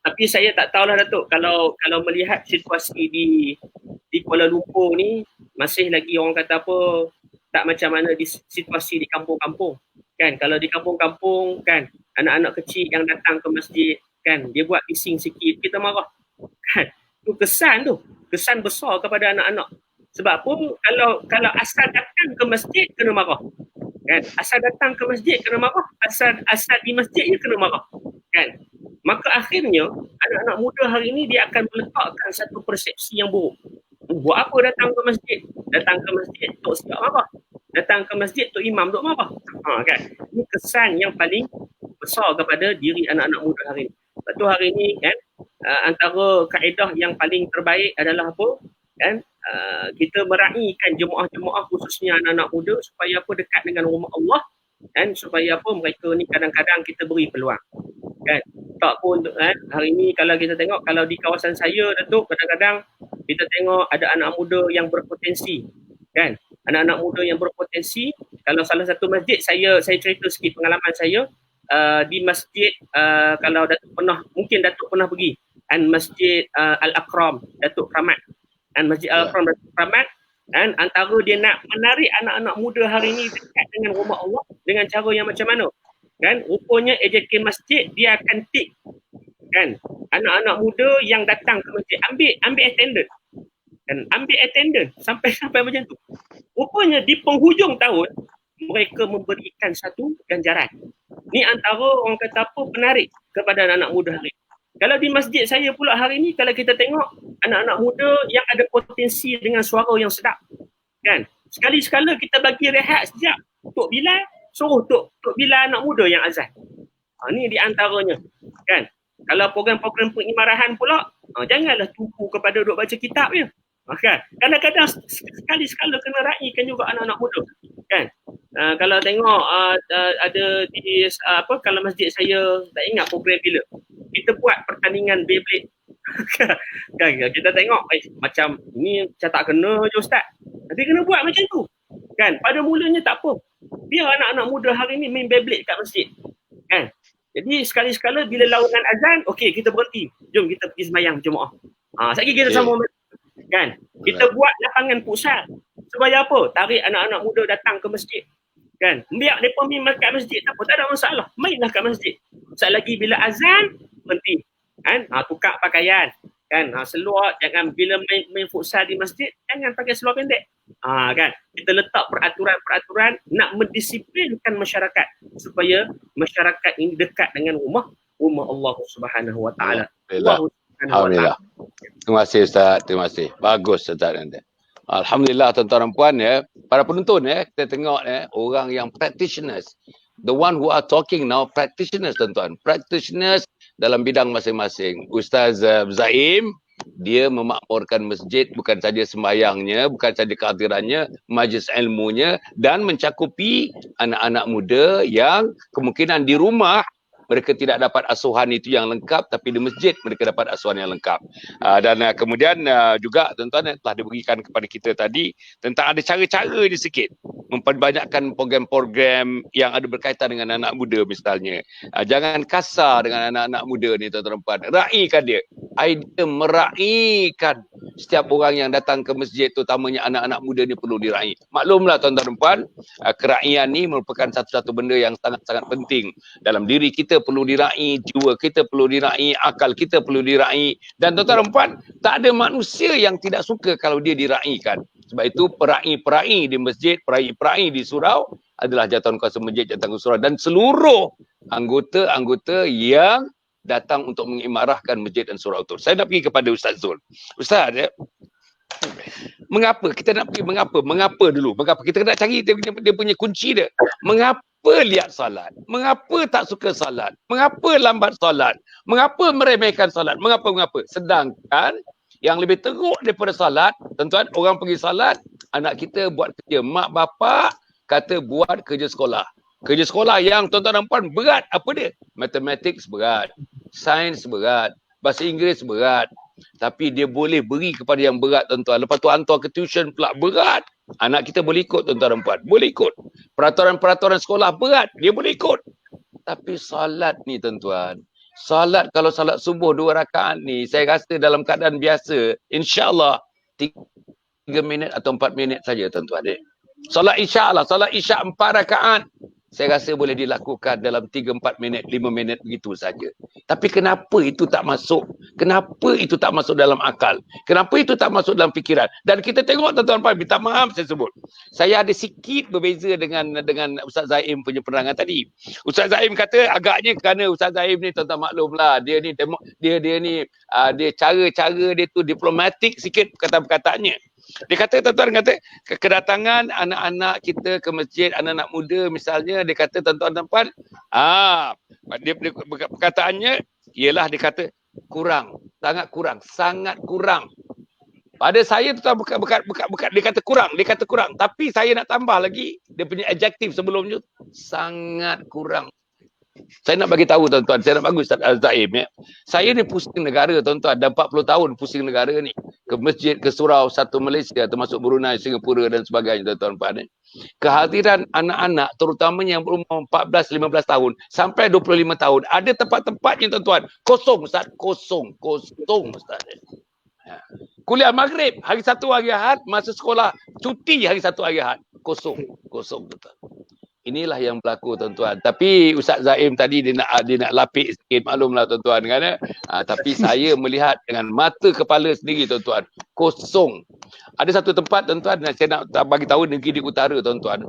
tapi saya tak tahulah Datuk, kalau melihat situasi di Kuala Lumpur ni masih lagi orang kata apa, tak macam mana di situasi di kampung-kampung. Kan kalau di kampung-kampung kan, anak-anak kecil yang datang ke masjid kan, dia buat bising sikit, kita marah. Kan tu kesan besar kepada anak-anak. Sebab pun kalau asal datang ke masjid kena marah. Kan asal datang ke masjid kena marah, asal di masjid je kena marah. Kan maka akhirnya anak-anak muda hari ini dia akan meletakkan satu persepsi yang buruk. Buat apa datang ke masjid? Datang ke masjid tok siap marah. Datang ke masjid tok imam duk marah. Kan ini kesan yang paling besar kepada diri anak-anak muda hari ini. Lepas tu hari ini kan antara kaedah yang paling terbaik adalah apa? Kan kita meraihkan jemaah-jemaah khususnya anak-anak muda supaya apa, dekat dengan rumah Allah, kan, supaya apa, mereka ni kadang-kadang kita beri peluang. Kan tak pun kan, hari ni kalau kita tengok, kalau di kawasan saya Datuk, kadang-kadang kita tengok ada anak muda yang berpotensi. Kan anak-anak muda yang berpotensi, kalau salah satu masjid, saya cerita sikit pengalaman saya di masjid, kalau Datuk pernah pergi kan, Masjid Al-Akram Datuk Keramat, dan Masjid Al-Akram Datuk Keramat, dan antara dia nak menarik anak-anak muda hari ini dekat dengan rumah Allah dengan cara yang macam mana? Kan rupanya AJK masjid dia akan tik kan anak-anak muda yang datang ke masjid, ambil attendance. Dan ambil attendance sampai macam tu. Rupanya di penghujung tahun mereka memberikan satu ganjaran. Ni antara orang kata apa, penarik kepada anak-anak muda hari ini. Kalau di masjid saya pula hari ni, kalau kita tengok anak-anak muda yang ada potensi dengan suara yang sedap. Kan? Sekali-sekala kita bagi rehat sekejap. Tok Bilal, suruh Tok Bilal anak muda yang azan. Ni di antaranya. Kan? Kalau program-program pengimarahan pula, janganlah tumpu kepada duk baca kitab je. Kan? Kadang-kadang sekali-sekala kena raikan juga anak-anak muda. Kan? Kalau tengok ada di kalau masjid saya, tak ingat program bila, kita buat pertandingan Beyblade. Kan kita tengok macam ni macam tak kena je Ustaz, tapi kena buat macam tu. Kan pada mulanya tak apa, biar anak-anak muda hari ni main Beyblade kat masjid. Kan jadi sekali-sekala bila laungan azan, okey kita berhenti, jom kita pergi sembahyang jemaah. Sekali kita sama kan, kita buat lapangan futsal. Supaya apa? Tarik anak-anak muda datang ke masjid. Kan biar mereka main kat masjid, tak ada masalah, mainlah kat masjid. Sekali lagi bila azan berhenti. Kan tukar pakaian. Kan seluar, jangan bila main futsal di masjid jangan pakai seluar pendek. Kan kita letak peraturan nak mendisiplinkan masyarakat supaya masyarakat ini dekat dengan rumah Allah Subhanahu Wa Taala. Alhamdulillah. Terima kasih Ustaz, terima kasih. Bagus Ustaz anda. Alhamdulillah tuan-tuan dan puan ya, para penonton ya, kita tengok ya, orang yang practitioners. The one who are talking now, practitioners tuan-tuan. Practitioners dalam bidang masing-masing. Ustaz Zaim, dia memakmurkan masjid, bukan saja sembahyangnya, bukan saja kehadirannya, majlis ilmunya, dan mencakupi anak-anak muda yang kemungkinan di rumah mereka tidak dapat asuhan itu yang lengkap, tapi di masjid mereka dapat asuhan yang lengkap. Dan kemudian juga tuan-tuan telah diberikan kepada kita tadi tentang ada cara-cara dia sikit memperbanyakkan program-program yang ada berkaitan dengan anak muda misalnya. Jangan kasar dengan anak-anak muda ni tuan-tuan. Raikan dia. Idea meraihkan setiap orang yang datang ke masjid, terutamanya anak-anak muda ni perlu diraih. Maklumlah tuan-tuan dan puan, keraian ni merupakan satu-satu benda yang sangat-sangat penting dalam diri kita. Perlu diraih, jiwa kita perlu diraih, akal kita perlu diraih, dan tuan-tuan dan puan, tak ada manusia yang tidak suka kalau dia diraihkan. Sebab itu peraih-peraih di masjid, peraih-peraih di surau adalah jawatan kuasa masjid, jawatan kuasa surau, dan seluruh anggota-anggota yang datang untuk mengimarahkan masjid dan surau itu. Saya nak pergi kepada Ustaz Zul. Ustaz, mengapa kita nak pergi, mengapa dulu, mengapa kita nak cari dia punya kunci dia. Mengapa lihat salat? Mengapa tak suka salat? Mengapa lambat salat? Mengapa meremehkan salat? Mengapa? Sedangkan yang lebih teruk daripada salat, tuan-tuan, orang pergi salat, anak kita buat kerja, mak bapak kata buat kerja sekolah. Kerja sekolah yang tuan-tuan dan puan berat, apa dia? Matematik berat, sains berat, bahasa Inggeris berat. Tapi dia boleh beri kepada yang berat tuan-tuan. Lepas tu hantar ke tuition pula berat. Anak kita boleh ikut tuan-tuan dan puan. Boleh ikut. Peraturan-peraturan sekolah berat. Dia boleh ikut. Tapi solat ni tuan-tuan. Solat kalau solat subuh 2 rakaat ni. Saya rasa dalam keadaan biasa. InsyaAllah 3 minit atau 4 minit saja tuan-tuan. Solat isyak lah. Solat isyak 4 rakaat. Saya rasa boleh dilakukan dalam 3-4 minit, 5 minit begitu saja. Tapi kenapa itu tak masuk? Kenapa itu tak masuk dalam akal? Kenapa itu tak masuk dalam fikiran? Dan kita tengok tuan-tuan, minta maaf saya sebut. Saya ada sikit berbeza dengan Ustaz Zaim punya penerangan tadi. Ustaz Zaim kata agaknya kerana Ustaz Zaim ni tuan-tuan maklumlah, dia ni dia cara-cara dia tu diplomatik sikit perkataan-perkataannya. Dia kata tuan-tuan kata kedatangan anak-anak kita ke masjid, anak-anak muda misalnya, dia kata tuan-tuan dan puan, dia perkataannya ialah dia kata kurang, sangat kurang. Pada saya tuan dia kata kurang, tapi saya nak tambah lagi dia punya adjektif sebelumnya, sangat kurang. Saya nak bagi tahu tuan-tuan, saya nak bagi Ustaz Al-Zaim ya. Saya ni pusing negara tuan-tuan, dah 40 tahun pusing negara ni. Ke masjid, ke surau, satu Malaysia, termasuk Brunei, Singapura dan sebagainya tuan-tuan. Kehadiran anak-anak terutamanya yang berumur 14-15 tahun sampai 25 tahun, ada tempat-tempatnya tuan-tuan, kosong Ustaz, kosong Ustaz. Kuliah maghrib, hari Sabtu hari Ahad, masa sekolah, cuti hari Sabtu hari Ahad, kosong tuan-tuan. Inilah yang berlaku tuan-tuan. Tapi Ustaz Zaim tadi dia nak lapik sikit, maklumlah tuan-tuan kan. Tapi saya melihat dengan mata kepala sendiri tuan-tuan, kosong. Ada satu tempat tuan-tuan, saya nak bagi tahu negeri di utara tuan-tuan.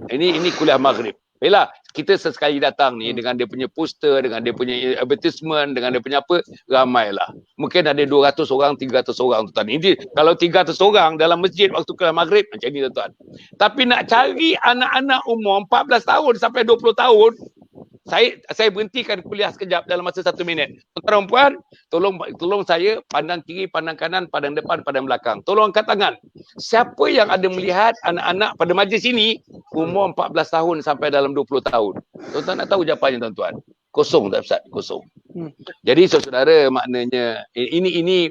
Ini kuliah maghrib. Yalah, kita sesekali datang ni dengan dia punya poster, dengan dia punya advertisement, dengan dia punya apa, ramailah. Mungkin ada 200 orang, 300 orang tuan-tuan. Ini kalau 300 orang dalam masjid waktu kuliah maghrib macam ni tuan-tuan. Tapi nak cari anak-anak umur 14 tahun sampai 20 tahun, saya berhentikan kuliah sekejap dalam masa 1 minit. Tuan-tuan dan puan, tolong saya pandang kiri, pandang kanan, pandang depan, pandang belakang. Tolong angkat tangan. Siapa yang ada melihat anak-anak pada majlis ini umur 14 tahun sampai dalam 20 tahun? Tuan-tuan nak tahu jawapannya tuan-tuan? Kosong tak Ustaz? Kosong. Jadi saudara, maknanya ini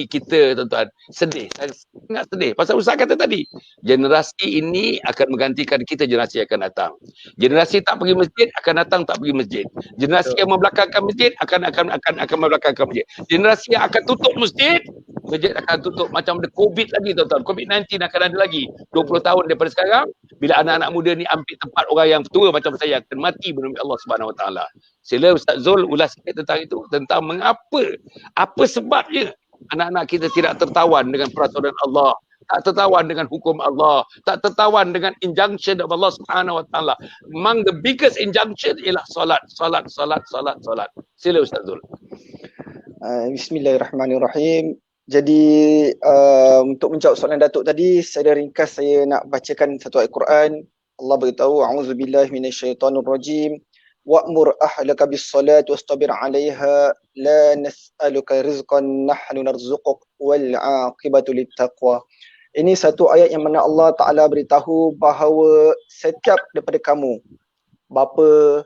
kita tuan-tuan sedih. Saya sangat sedih. Pasal Ustaz kata tadi, generasi ini akan menggantikan kita generasi yang akan datang. Generasi tak pergi masjid akan datang tak pergi masjid. Generasi yang membelakangkan masjid akan membelakangkan masjid. Generasi yang akan tutup masjid akan tutup macam ada COVID lagi tuan-tuan. COVID-19 akan ada lagi 20 tahun daripada sekarang. Bila anak-anak muda ni ambil tempat orang yang tua macam saya akan mati menemui Allah Subhanahu Wa Taala. Sila Ustaz Zul ulas sikit tentang itu, tentang mengapa, apa sebabnya anak-anak kita tidak tertawan dengan peraturan Allah, tak tertawan dengan hukum Allah, tak tertawan dengan injunction of Allah Subhanahu Wa Taala. Among the biggest injunction ialah solat. Sila Ustaz Zul. Bismillahirrahmanirrahim. Jadi untuk menjawab soalan Datuk tadi, saya ringkas saya nak bacakan satu ayat Quran. Allah beritahu, a'udzubillahi minasyaitonirrajim. Wa'mur ahlaka bis-salat wastabir 'alaiha la nas'aluka rizqan nahnu narzuquk wal 'aqibatu lit-taqwa. Ini satu ayat yang mana Allah Taala beritahu bahawa setiap daripada kamu, bapa,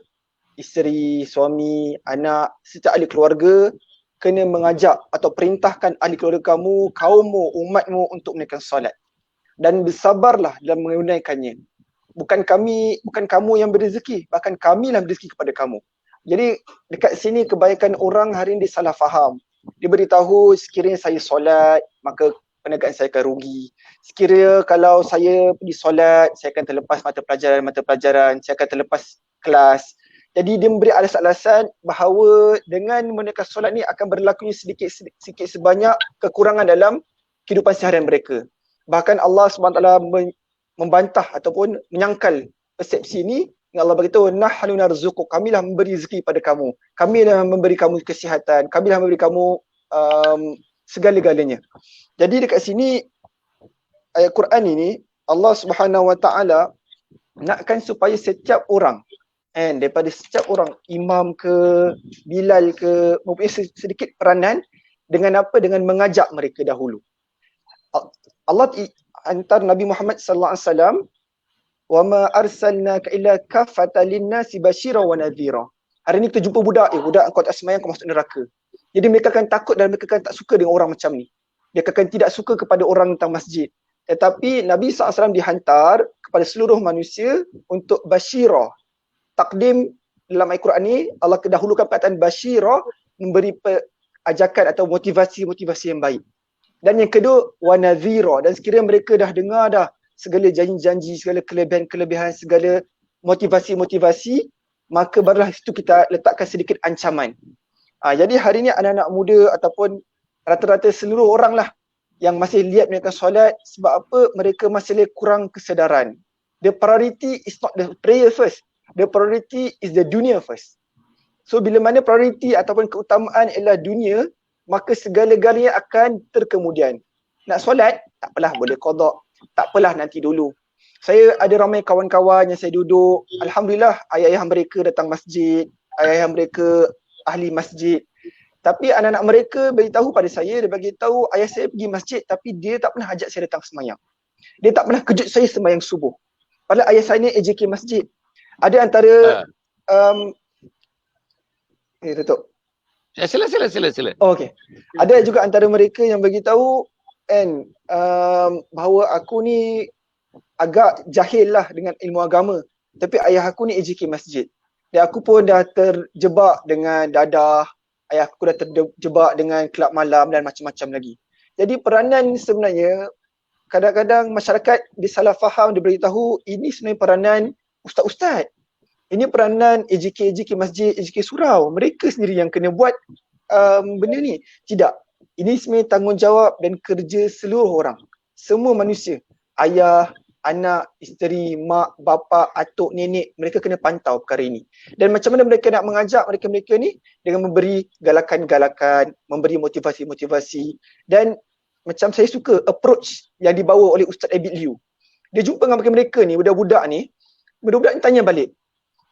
isteri, suami, anak, setiap ahli keluarga kena mengajak atau perintahkan ahli keluarga kamu, kaummu, umatmu untuk menunaikan solat. Dan bersabarlah dalam menunaikannya. Bukan kamu yang berrezeki, bahkan kamilah berrezeki kepada kamu. Jadi dekat sini kebanyakan orang hari ini salah faham. Dia beritahu sekiranya saya solat, maka perniagaan saya akan rugi. Sekiranya kalau saya pergi solat, saya akan terlepas mata pelajaran, saya akan terlepas kelas. Jadi dia memberi alasan-alasan bahawa dengan menunaikan solat ni akan berlaku sedikit sebanyak kekurangan dalam kehidupan seharian mereka. Bahkan Allah SWT membantah ataupun menyangkal persepsi ini. Allah beritahu, nahnu narzuquk, kamilah memberi rezeki pada kamu, kamilah memberi kamu kesihatan, kamilah memberi kamu segala-galanya. Jadi dekat sini ayat Quran ini Allah Subhanahu Wa Taala nakkan supaya setiap orang daripada setiap orang, imam ke, Bilal ke, mempunyai sedikit peranan dengan apa? Dengan mengajak mereka dahulu. Allah hantar Nabi Muhammad sallallahu alaihi wasallam, wa ma arsalnaka illa kaffatan lin-nasi basyira wa nadhira. Hari ni kita jumpa budak kau tak sembahyang kau masuk neraka. Jadi mereka akan takut dan mereka akan tak suka dengan orang macam ni. Dia akan tidak suka kepada orang tentang masjid. Tetapi Nabi SAW dihantar kepada seluruh manusia untuk basyirah. Takdim dalam Al-Quran ni, Allah kedahulukan perkataan basyirah, memberi ajakan atau motivasi-motivasi yang baik. Dan yang kedua, wa nadhira. Dan sekiranya mereka dah dengar dah segala janji-janji, segala kelebihan-kelebihan, segala motivasi-motivasi, maka barulah situ kita letakkan sedikit ancaman. Jadi hari ni anak-anak muda ataupun rata-rata seluruh orang lah yang masih lihat mereka solat, sebab apa? Mereka masih kurang kesedaran. The priority is not the prayer first. The priority is the dunia first. So bila mana priority ataupun keutamaan ialah dunia, maka segala-galanya akan terkemudian. Nak solat, tak apalah, boleh qada. Tak apalah, nanti dulu. Saya ada ramai kawan-kawan yang saya duduk, alhamdulillah ayah-ayah mereka datang masjid, ayah-ayah mereka ahli masjid. Tapi anak-anak mereka beritahu pada saya, dia bagi tahu ayah saya pergi masjid tapi dia tak pernah ajak saya datang sembahyang. Dia tak pernah kejut saya sembahyang subuh. Padahal ayah saya ni AJK masjid. Ada antara tutup. Sila. Oh, okey. Ada juga antara mereka yang bagi tahu kan bahawa aku ni agak jahil lah dengan ilmu agama. Tapi ayah aku ni AJK masjid. Dan aku pun dah terjebak dengan dadah. Ayah aku dah terjebak dengan kelab malam dan macam-macam lagi. Jadi peranan sebenarnya, kadang-kadang masyarakat disalah faham, dia beritahu ini sebenarnya peranan ustaz-ustaz. Ini peranan AJK masjid, AJK surau. Mereka sendiri yang kena buat benda ni. Tidak. Ini sebenarnya tanggungjawab dan kerja seluruh orang. Semua manusia. Ayah, anak, isteri, mak, bapa, atuk, nenek, mereka kena pantau perkara ini. Dan macam mana mereka nak mengajak mereka-mereka ni? Dengan memberi galakan-galakan, memberi motivasi-motivasi. Dan macam saya suka approach yang dibawa oleh Ustaz Abid Liu. Dia jumpa dengan mereka ni, budak-budak ni tanya balik.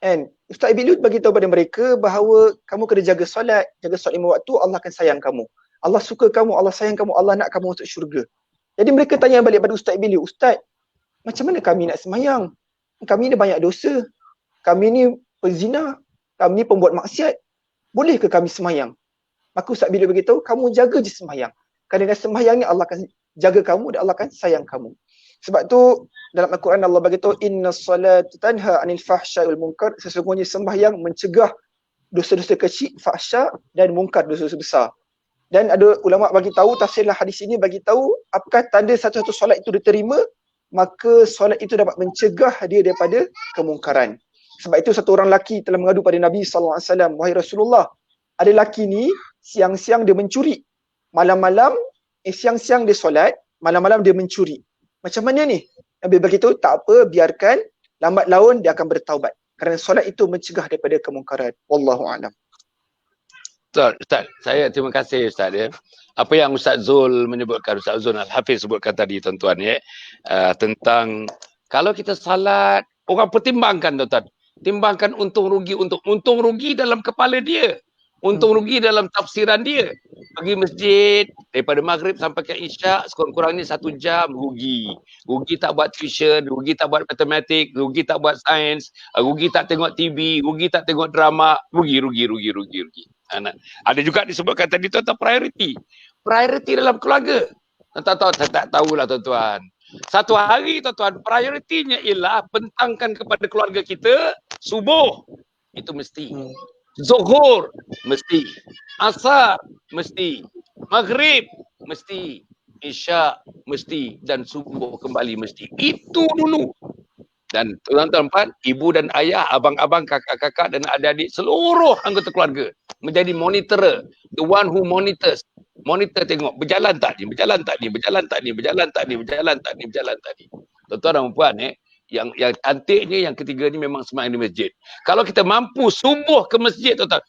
And Ustaz Abid Liu bagi tahu pada mereka bahawa kamu kena jaga solat lima waktu, Allah akan sayang kamu. Allah suka kamu, Allah sayang kamu, Allah nak kamu masuk syurga. Jadi mereka tanya balik pada Ustaz Abid Liu, Ustaz, macam mana kami nak sembahyang? Kami ni banyak dosa. Kami ni pezina. Kami ni pembuat maksiat. Boleh ke kami sembahyang? Maka Ustaz bila beritahu, kamu jaga je sembahyang. Kerana dengan sembahyang ni Allah akan jaga kamu dan Allah akan sayang kamu. Sebab tu dalam Al-Quran Allah beritahu, inna salata tanha anil fahsya wal munkar. Sesungguhnya sembahyang mencegah dosa-dosa kecil, fahsya dan munkar, dosa-dosa besar. Dan ada ulama bagi tahu, tafsirlah hadis ini bagi tahu, apakah tanda satu-satu solat itu diterima? Maka solat itu dapat mencegah dia daripada kemungkaran. Sebab itu satu orang lelaki telah mengadu pada Nabi SAW, wahai Rasulullah, ada lelaki ni siang-siang dia mencuri, malam-malam siang-siang dia solat, malam-malam dia mencuri. Macam mana ni? Nabi beritahu, tak apa, biarkan, lambat laun dia akan bertaubat. Kerana solat itu mencegah daripada kemungkaran. Wallahu a'lam. Ustaz, saya terima kasih Ustaz ya. Apa yang Ustaz Zul menyebutkan, Ustaz Zul Al-Hafiz sebutkan tadi tuan-tuan ya, tentang kalau kita salat, orang pertimbangkan tuan-tuan. Timbangkan untung rugi dalam kepala dia. Untung rugi dalam tafsiran dia. Pergi masjid daripada maghrib sampai ke isyak, sekurang-kurangnya 1 jam rugi. Rugi tak buat tuition, rugi tak buat matematik, rugi tak buat sains, rugi tak tengok TV, rugi tak tengok drama, rugi. Ada juga disebutkan tadi tuan-tuan priority dalam keluarga. Tuan-tuan tak tahulah tuan-tuan. Satu hari tuan-tuan, prioritinya ialah bentangkan kepada keluarga kita subuh. Itu mesti. Zuhur mesti, asar mesti, maghrib mesti, isyak mesti, dan subuh kembali mesti. Itu dulu. Dan tuan-tuan, ibu dan ayah, abang-abang, kakak-kakak dan adik-adik, seluruh anggota keluarga menjadi monitor, the one who monitors. Monitor tengok berjalan tak ni. Tuan-tuan dan puan yang cantiknya yang ketiga ni memang sembahyang di masjid. Kalau kita mampu subuh ke masjid tuan-tuan,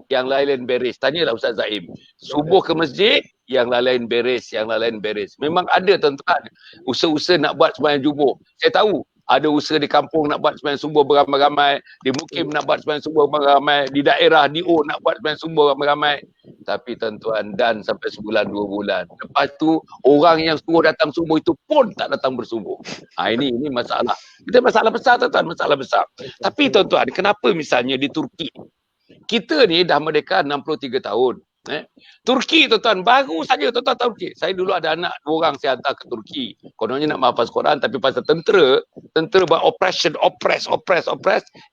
yang lain beres. Tanyalah Ustaz Zaim. Subuh ke masjid, yang lain beres. Memang ada tuan-tuan usaha-usaha nak buat sembahyang subuh. Saya tahu ada usaha di kampung nak buat sembahyang subuh beramai-ramai, di Mukim nak buat sembahyang subuh beramai-ramai, di daerah DO nak buat sembahyang subuh beramai-ramai. Tapi tuan-tuan, dan sampai sebulan 2 bulan. Lepas tu orang yang suruh datang subuh itu pun tak datang bersubuh. Ini masalah. Kita masalah besar tuan-tuan, masalah besar. Tapi tuan-tuan, kenapa misalnya di Turki kita ni dah merdeka 63 tahun. Turki tuan-tuan, baru saja tuan-tuan Turki. Saya dulu ada anak 2 orang saya hantar ke Turki. Kononnya nak menghafaz Quran tapi pasal tentera buat oppress.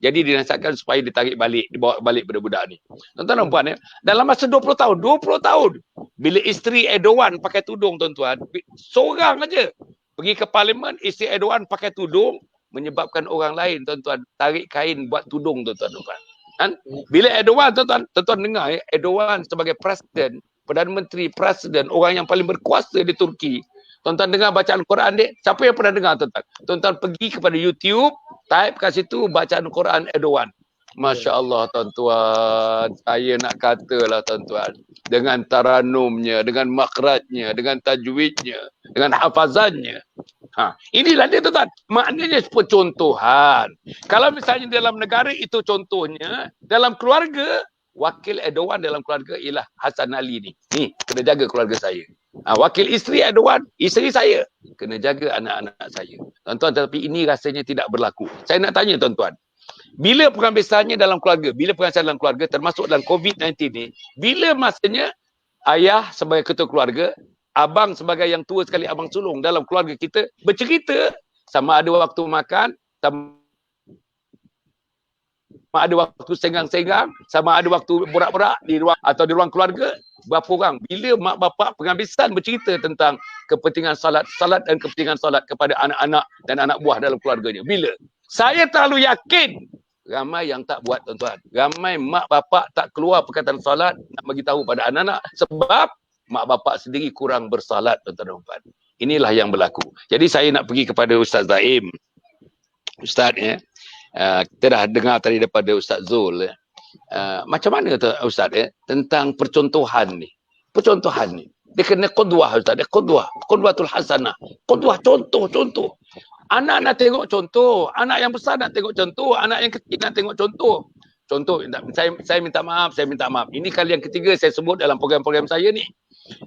Jadi dinasihatkan supaya ditarik balik, dibawa balik budak-budak ni. Tuan-tuan dan puan, dalam masa 20 tahun, bila isteri Erdogan pakai tudung tuan-tuan, seorang aja pergi ke parlimen, isteri Erdogan pakai tudung, menyebabkan orang lain tuan-tuan tarik kain buat tudung tuan-tuan. Kan? Bila Erdogan, tuan-tuan dengar Erdogan sebagai presiden, Perdana Menteri, presiden, orang yang paling berkuasa di Turki. Tuan-tuan dengar bacaan Quran dia, siapa yang pernah dengar tuan-tuan? Tuan-tuan pergi kepada YouTube, type kat situ bacaan Quran Erdogan. Masya Allah tuan-tuan, saya nak katalah tuan-tuan, dengan taranumnya, dengan makhrajnya, dengan tajwidnya, dengan hafazannya. Inilah dia tuan-tuan, maknanya percontohan. Kalau misalnya dalam negara itu contohnya, dalam keluarga, wakil Erdogan dalam keluarga ialah Hasan Ali ni. Ni, kena jaga keluarga saya. Wakil isteri Erdogan, isteri saya. Kena jaga anak-anak saya. Tuan-tuan, tetapi ini rasanya tidak berlaku. Saya nak tanya tuan-tuan, bila pengambilannya dalam keluarga, bila pengambilan dalam keluarga, termasuk dalam COVID-19 ni, bila masanya ayah sebagai ketua keluarga, abang sebagai yang tua sekali, abang sulung dalam keluarga kita, bercerita sama ada waktu makan, sama ada waktu senggang-senggang, sama ada waktu borak-borak di ruang atau di ruang keluarga, berapa orang? Bila mak bapak pengambilan bercerita tentang kepentingan salat dan kepentingan salat kepada anak-anak dan anak buah dalam keluarganya. Bila? Saya terlalu yakin ramai yang tak buat tuan-tuan. Ramai mak bapak tak keluar perkataan salat nak bagi tahu pada anak-anak sebab mak bapak sendiri kurang bersalat tuan-tuan dan puan. Inilah yang berlaku. Jadi saya nak pergi kepada Ustaz Zaim. Ustaz kita dah dengar tadi daripada Ustaz Zul. Macam mana Ustaz tentang percontohan ni? Percontohan ni. Dia kena qudwah Ustaz. Dia qudwatul hasanah. Qudwah contoh. Anak nak tengok contoh, anak yang besar nak tengok contoh, anak yang kecil nak tengok contoh. Contoh, saya minta maaf. Ini kali yang ketiga saya sebut dalam program-program saya ni.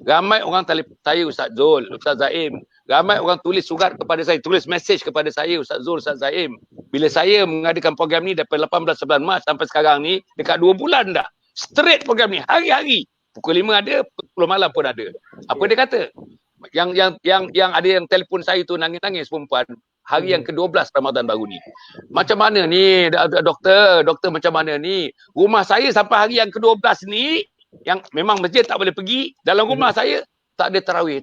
Ramai orang telefon saya Ustaz Zul, Ustaz Zaim. Ramai orang tulis surat kepada saya, tulis mesej kepada saya Ustaz Zul, Ustaz Zaim. Bila saya mengadakan program ni daripada 18-19 Mac sampai sekarang ni, dekat 2 bulan dah. Straight program ni, hari-hari. Pukul 5 ada, pukul 10 malam pun ada. Apa dia kata? Yang ada yang telefon saya tu nangis-nangis perempuan. Hari yang ke-12 Ramadan baru ni. Macam mana ni doktor macam mana ni? Rumah saya sampai hari yang ke-12 ni, yang memang masjid tak boleh pergi, dalam rumah saya tak ada tarawih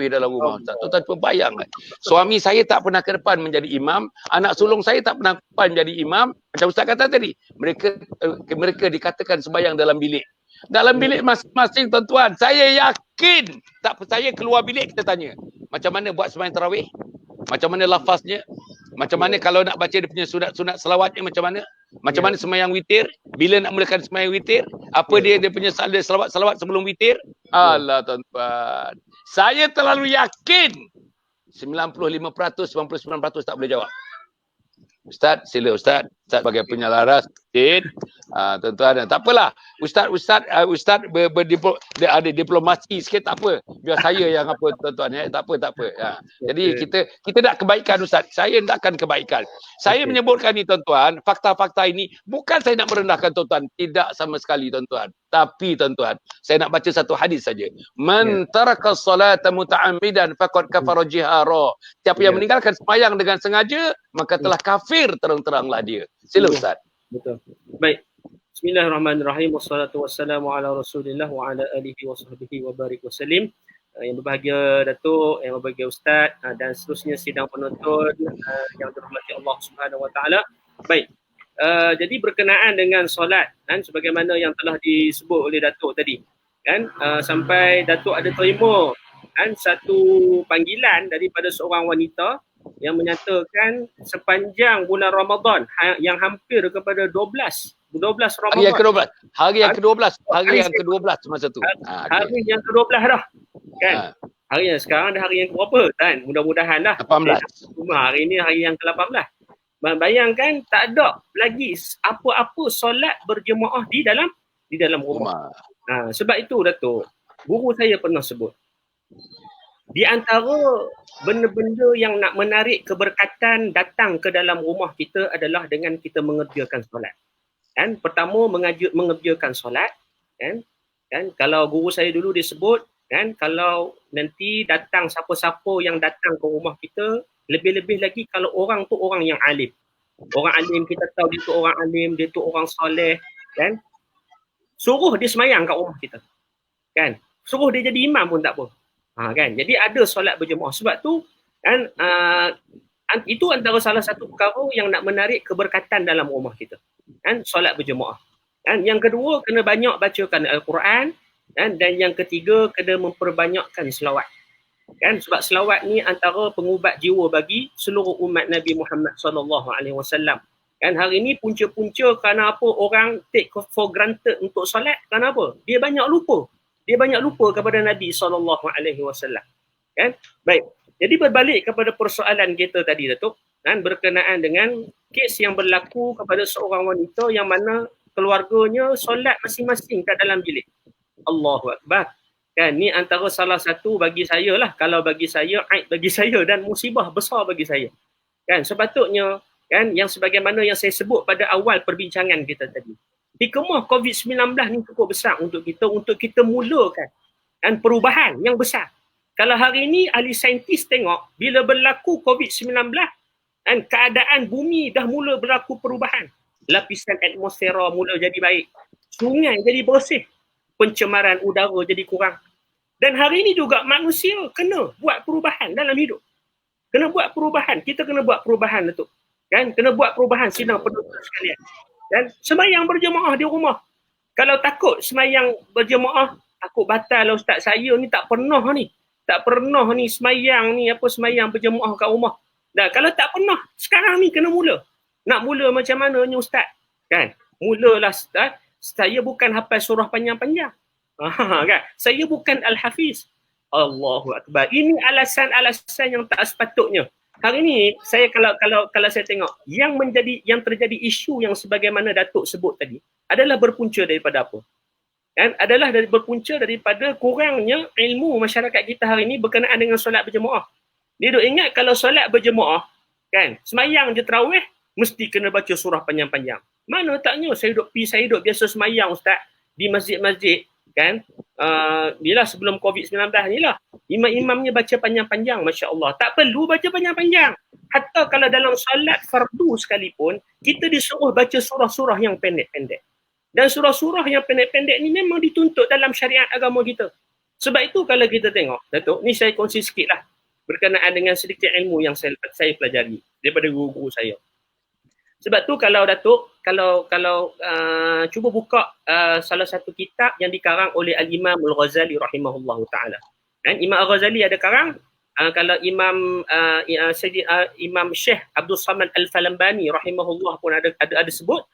dalam rumah Ustaz. Tuan-tuan cuba bayang. Suami saya tak pernah ke depan menjadi imam, anak sulung saya tak pernah ke depan menjadi imam. Macam Ustaz kata tadi, mereka dikatakan sembahyang dalam bilik. Dalam bilik masing-masing tuan-tuan. Saya yakin, tak percaya keluar bilik kita tanya. Macam mana buat sembahyang tarawih? Macam mana lafaznya? Macam mana kalau nak baca dia punya sunat selawatnya macam mana? Macam mana sembahyang witir? Bila nak mulakan sembahyang witir? Apa dia punya selawat sebelum witir? Alah tuan-tuan. Saya terlalu yakin 95%, 99% tak boleh jawab. Ustaz, sila Ustaz sebagai penyelaras tuan-tuan, tak apalah. Ustaz ada diplomasi sikit, tak apa. Biar saya yang apa tuan-tuan tak apa. Jadi kita nak kebaikan Ustaz. Saya nakkan kebaikan. Saya menyebutkan ni tuan-tuan, fakta-fakta ini bukan saya nak merendahkan tuan-tuan, tidak sama sekali tuan-tuan. Tapi tuan-tuan, saya nak baca satu hadis saja. Man taraka salata muta'ammidan faqad kafara jihara. Siapa yang meninggalkan sembahyang dengan sengaja, maka telah kafir terang-teranglah dia. Sila Ustaz. Betul. Baik. Bismillahirrahmanirrahim. Wassalatu wassalamu ala Rasulillah wa ala alihi wa sahbihi wa barik wasallim. Yang berbahagia Datuk, yang berbahagia Ustaz dan seterusnya sidang penonton yang dirahmati Allah Subhanahu wa taala. Baik. Jadi berkenaan dengan solat kan, sebagaimana yang telah disebut oleh Datuk tadi kan, sampai Datuk ada terima kan satu panggilan daripada seorang wanita yang menyatakan sepanjang bulan Ramadan yang hampir kepada 12 Ramadan. Hari yang ke-12 masa tu. Hari yang ke-12 dah kan. Hari yang sekarang dah hari yang ke-berapa kan? Mudah-mudahan dah 18. Hari ini hari yang ke-18. Bayangkan tak ada lagi apa-apa solat berjemaah di dalam rumah. Sebab itu Datuk, guru saya pernah sebut, di antara benda-benda yang nak menarik keberkatan datang ke dalam rumah kita adalah dengan kita mengerjakan solat. Kan? Pertama mengerjakan solat, kan? Kan kalau guru saya dulu disebut kan, kalau nanti datang siapa-siapa yang datang ke rumah kita, lebih-lebih lagi kalau orang tu orang yang alim. Orang alim kita tahu dia tu orang alim, dia tu orang soleh kan. Suruh dia semayang kat rumah kita. Kan? Suruh dia jadi imam pun tak apa. Kan? Jadi ada solat berjemaah. Sebab tu kan itu antara salah satu perkara yang nak menarik keberkatan dalam rumah kita. Kan? Solat berjemaah. Dan yang kedua, kena banyak bacakan Al-Quran. Dan yang ketiga, kena memperbanyakkan selawat. Kan? Sebab selawat ni antara pengubat jiwa bagi seluruh umat Nabi Muhammad SAW. Kan? Hari ni punca-punca kerana apa orang take for granted untuk solat. Kerana apa? Dia banyak lupa. Dia banyak lupa kepada Nabi SAW. Kan? Baik. Jadi berbalik kepada persoalan kita tadi, Datuk. Kan? Berkenaan dengan kes yang berlaku kepada seorang wanita yang mana keluarganya solat masing-masing kat dalam bilik. Allahu Akbar. Kan, ni antara salah satu bagi saya lah. Kalau bagi saya, aib bagi saya dan musibah besar bagi saya. Kan, sepatutnya kan yang sebagaimana yang saya sebut pada awal perbincangan kita tadi. Hikmah COVID-19 ni cukup besar untuk kita mulakan kan perubahan yang besar. Kalau hari ini ahli saintis tengok bila berlaku COVID-19 kan keadaan bumi dah mula berlaku perubahan. Lapisan atmosfera mula jadi baik. Sungai jadi bersih. Pencemaran udara jadi kurang. Dan hari ini juga manusia kena buat perubahan dalam hidup. Kena buat perubahan. Kita kena buat perubahan, Datuk. Kan? Kena buat perubahan sidang penonton sekalian. Dan semayang berjemaah di rumah. Kalau takut semayang berjemaah, takut batal lah ustaz. Saya ni tak pernah ni. Tak pernah ni semayang ni, semayang berjemaah kat rumah. Dan kalau tak pernah, sekarang ni kena mula. Nak mula macam mana ni ustaz? Kan? Mulalah ustaz. Saya bukan hafal surah panjang-panjang. Kan? Saya bukan Al-Hafiz. Allahu Akbar. Ini alasan-alasan yang tak sepatutnya. Hari ni saya kalau saya tengok yang terjadi isu yang sebagaimana Datuk sebut tadi adalah berpunca daripada apa? Kan? Adalah berpunca daripada kurangnya ilmu masyarakat kita hari ni berkenaan dengan solat berjemaah. Dia duk ingat kalau solat berjemaah kan, semayang je tarawih mesti kena baca surah panjang-panjang. Mana taknya saya duk biasa semayang ustaz di masjid-masjid kan. Bila sebelum COVID-19 ni lah imam-imamnya baca panjang-panjang, masya-Allah. Tak perlu baca panjang-panjang. Hatta kalau dalam solat fardu sekalipun kita disuruh baca surah-surah yang pendek-pendek. Dan surah-surah yang pendek-pendek ni memang dituntut dalam syariat agama kita. Sebab itu kalau kita tengok, Datuk, ni saya kongsi sikit lah berkenaan dengan sedikit ilmu yang saya pelajari daripada guru-guru saya. Sebab tu kalau Datuk, kalau cuba buka salah satu kitab yang dikarang oleh Al-Imam Al-Ghazali rahimahullahu ta'ala. Dan Imam Al-Ghazali ada karang, kalau Imam Syekh Abdul Samad Al-Falambani rahimahullah pun ada sebut,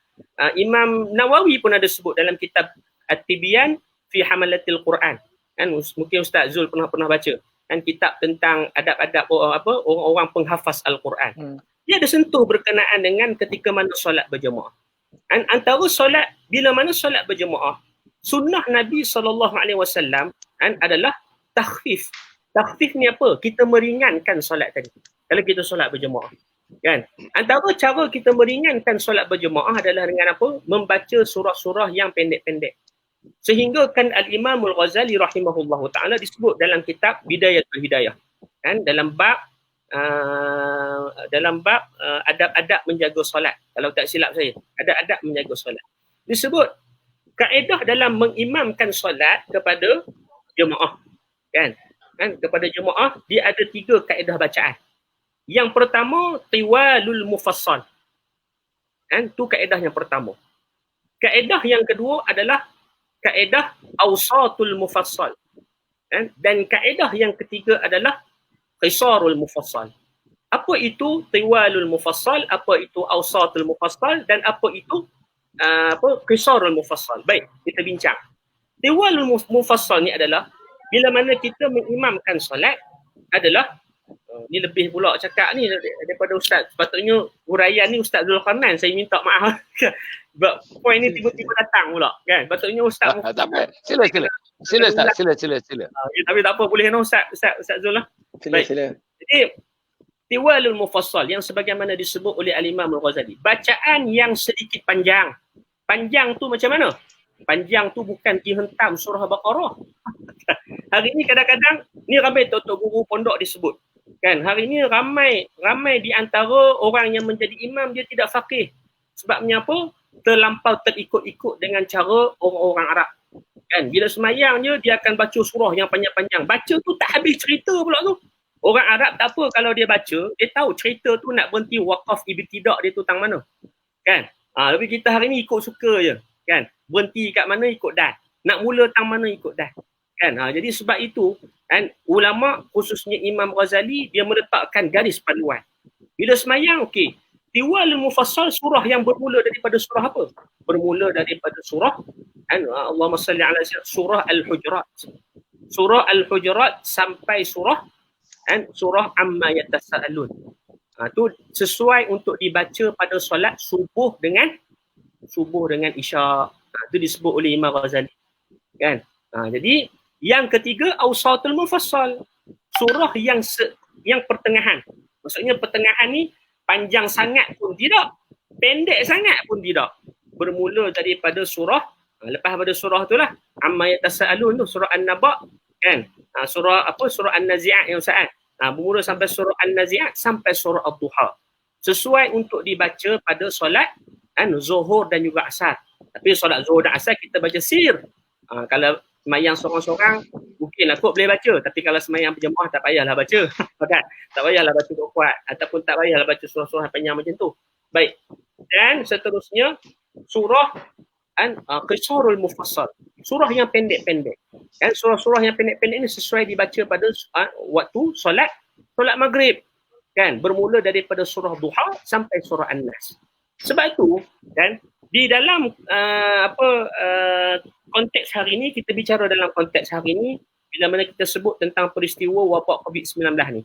Imam Nawawi pun ada sebut dalam kitab At-Tibyan fi Hamalatil Quran. Kan mungkin Ustaz Zul pernah baca. Kan kitab tentang adab-adab orang-orang penghafaz Al-Quran. Dia ada sentuh berkenaan dengan ketika mana solat berjemaah. Antara solat, bila mana solat berjemaah, sunnah Nabi SAW adalah takhfif. Takhfif ni apa? Kita meringankan solat tadi. Kalau kita solat berjemaah. Kan? Antara cara kita meringankan solat berjemaah adalah dengan apa? Membaca surah-surah yang pendek-pendek. Sehingga kan Al-Imam Al-Ghazali rahimahullahu ta'ala disebut dalam kitab Bidayatul Hidayah. Kan? Dalam bab adab-adab menjaga solat. Kalau tak silap saya, adab-adab menjaga solat. Disebut kaedah dalam mengimamkan solat kepada jemaah. Kan? Kepada jemaah dia ada 3 kaedah bacaan. Yang pertama tiwalul mufassal. Kan? Tu kaedah yang pertama. Kaedah yang kedua adalah kaedah awsatul mufassal. Kan? Dan kaedah yang ketiga adalah qisarul mufassal. Apa itu tiwalul mufassal, apa itu awsatul mufassal dan apa itu qisarul mufassal. Baik, kita bincang. Tiwalul mufassal ni adalah bila mana kita mengimamkan solat adalah ni lebih pula cakap ni daripada ustaz. Sepatutnya huraian ni Ustaz Zulkarnain, saya minta maaf. Sebab point ni tiba-tiba datang pula kan. Patutnya ustaz tak apa. Sila. Tapi tak apa, boleh no Ustaz Zul lah. Sila. Jadi tiwalul mufassal yang sebagaimana disebut oleh Al-Imam Al-Ghazali, bacaan yang sedikit panjang. Panjang tu macam mana? panjang tu bukan dihentam surah Baqarah. Hari ni kadang-kadang ni ramai tok guru pondok disebut. Kan, hari ni ramai di antara orang yang menjadi imam dia tidak faqih. Sebabnya apa? Terlampau terikut-ikut dengan cara orang-orang Arab. Kan, bila semayang je dia akan baca surah yang panjang-panjang. Baca tu tak habis cerita pula tu. Orang Arab tak apa kalau dia baca, dia tahu cerita tu nak berhenti waqaf ibtidak dia tu tang mana. Kan? Tapi kita hari ni ikut suka je. Kan? Berhenti kat mana ikut dah. Nak mula tang mana ikut dah. Kan? Jadi sebab itu kan, ulama khususnya Imam Ghazali dia meletakkan garis panduan. Bila semayang okey, tiwalul mufassal surah yang bermula daripada surah apa? Bermula daripada surah Allahumma salli ala surah Al-Hujurat. Surah Al-Hujurat sampai surah Amma Yatasaalun. Tu sesuai untuk dibaca pada solat subuh dengan isyak. Itu disebut oleh Imam Ghazali. Kan? Jadi yang ketiga Awsatul Mufassal. Surah yang pertengahan. Maksudnya pertengahan ni panjang sangat pun tidak, pendek sangat pun tidak. Bermula daripada surah, lepas pada surah itulah Amma Yatasaalun tu, surah An-Naba, kan? Surah An-Nazi'at yang saat. Bermula sampai surah An-Nazi'at sampai surah Ad-Duha. Sesuai untuk dibaca pada solat Zuhur dan juga Asar. Tapi solat Zuhur dan Asar kita baca sir. Kalau semayang seorang-seorang mungkin aku boleh baca, tapi kalau semayang berjemaah tak payahlah baca. Kan? Tak payahlah baca kuat ataupun tak payahlah baca surah-surah panjang macam tu. Baik. Dan seterusnya surah Qisarul Mufassal. Surah yang pendek-pendek. Kan, surah-surah yang pendek-pendek ini sesuai dibaca pada waktu solat maghrib. Kan, bermula daripada surah Duha sampai surah An-Nas. Sebab itu kan, di dalam konteks hari ini, kita bicara dalam konteks hari ini bila mana kita sebut tentang peristiwa wabak COVID-19 ni.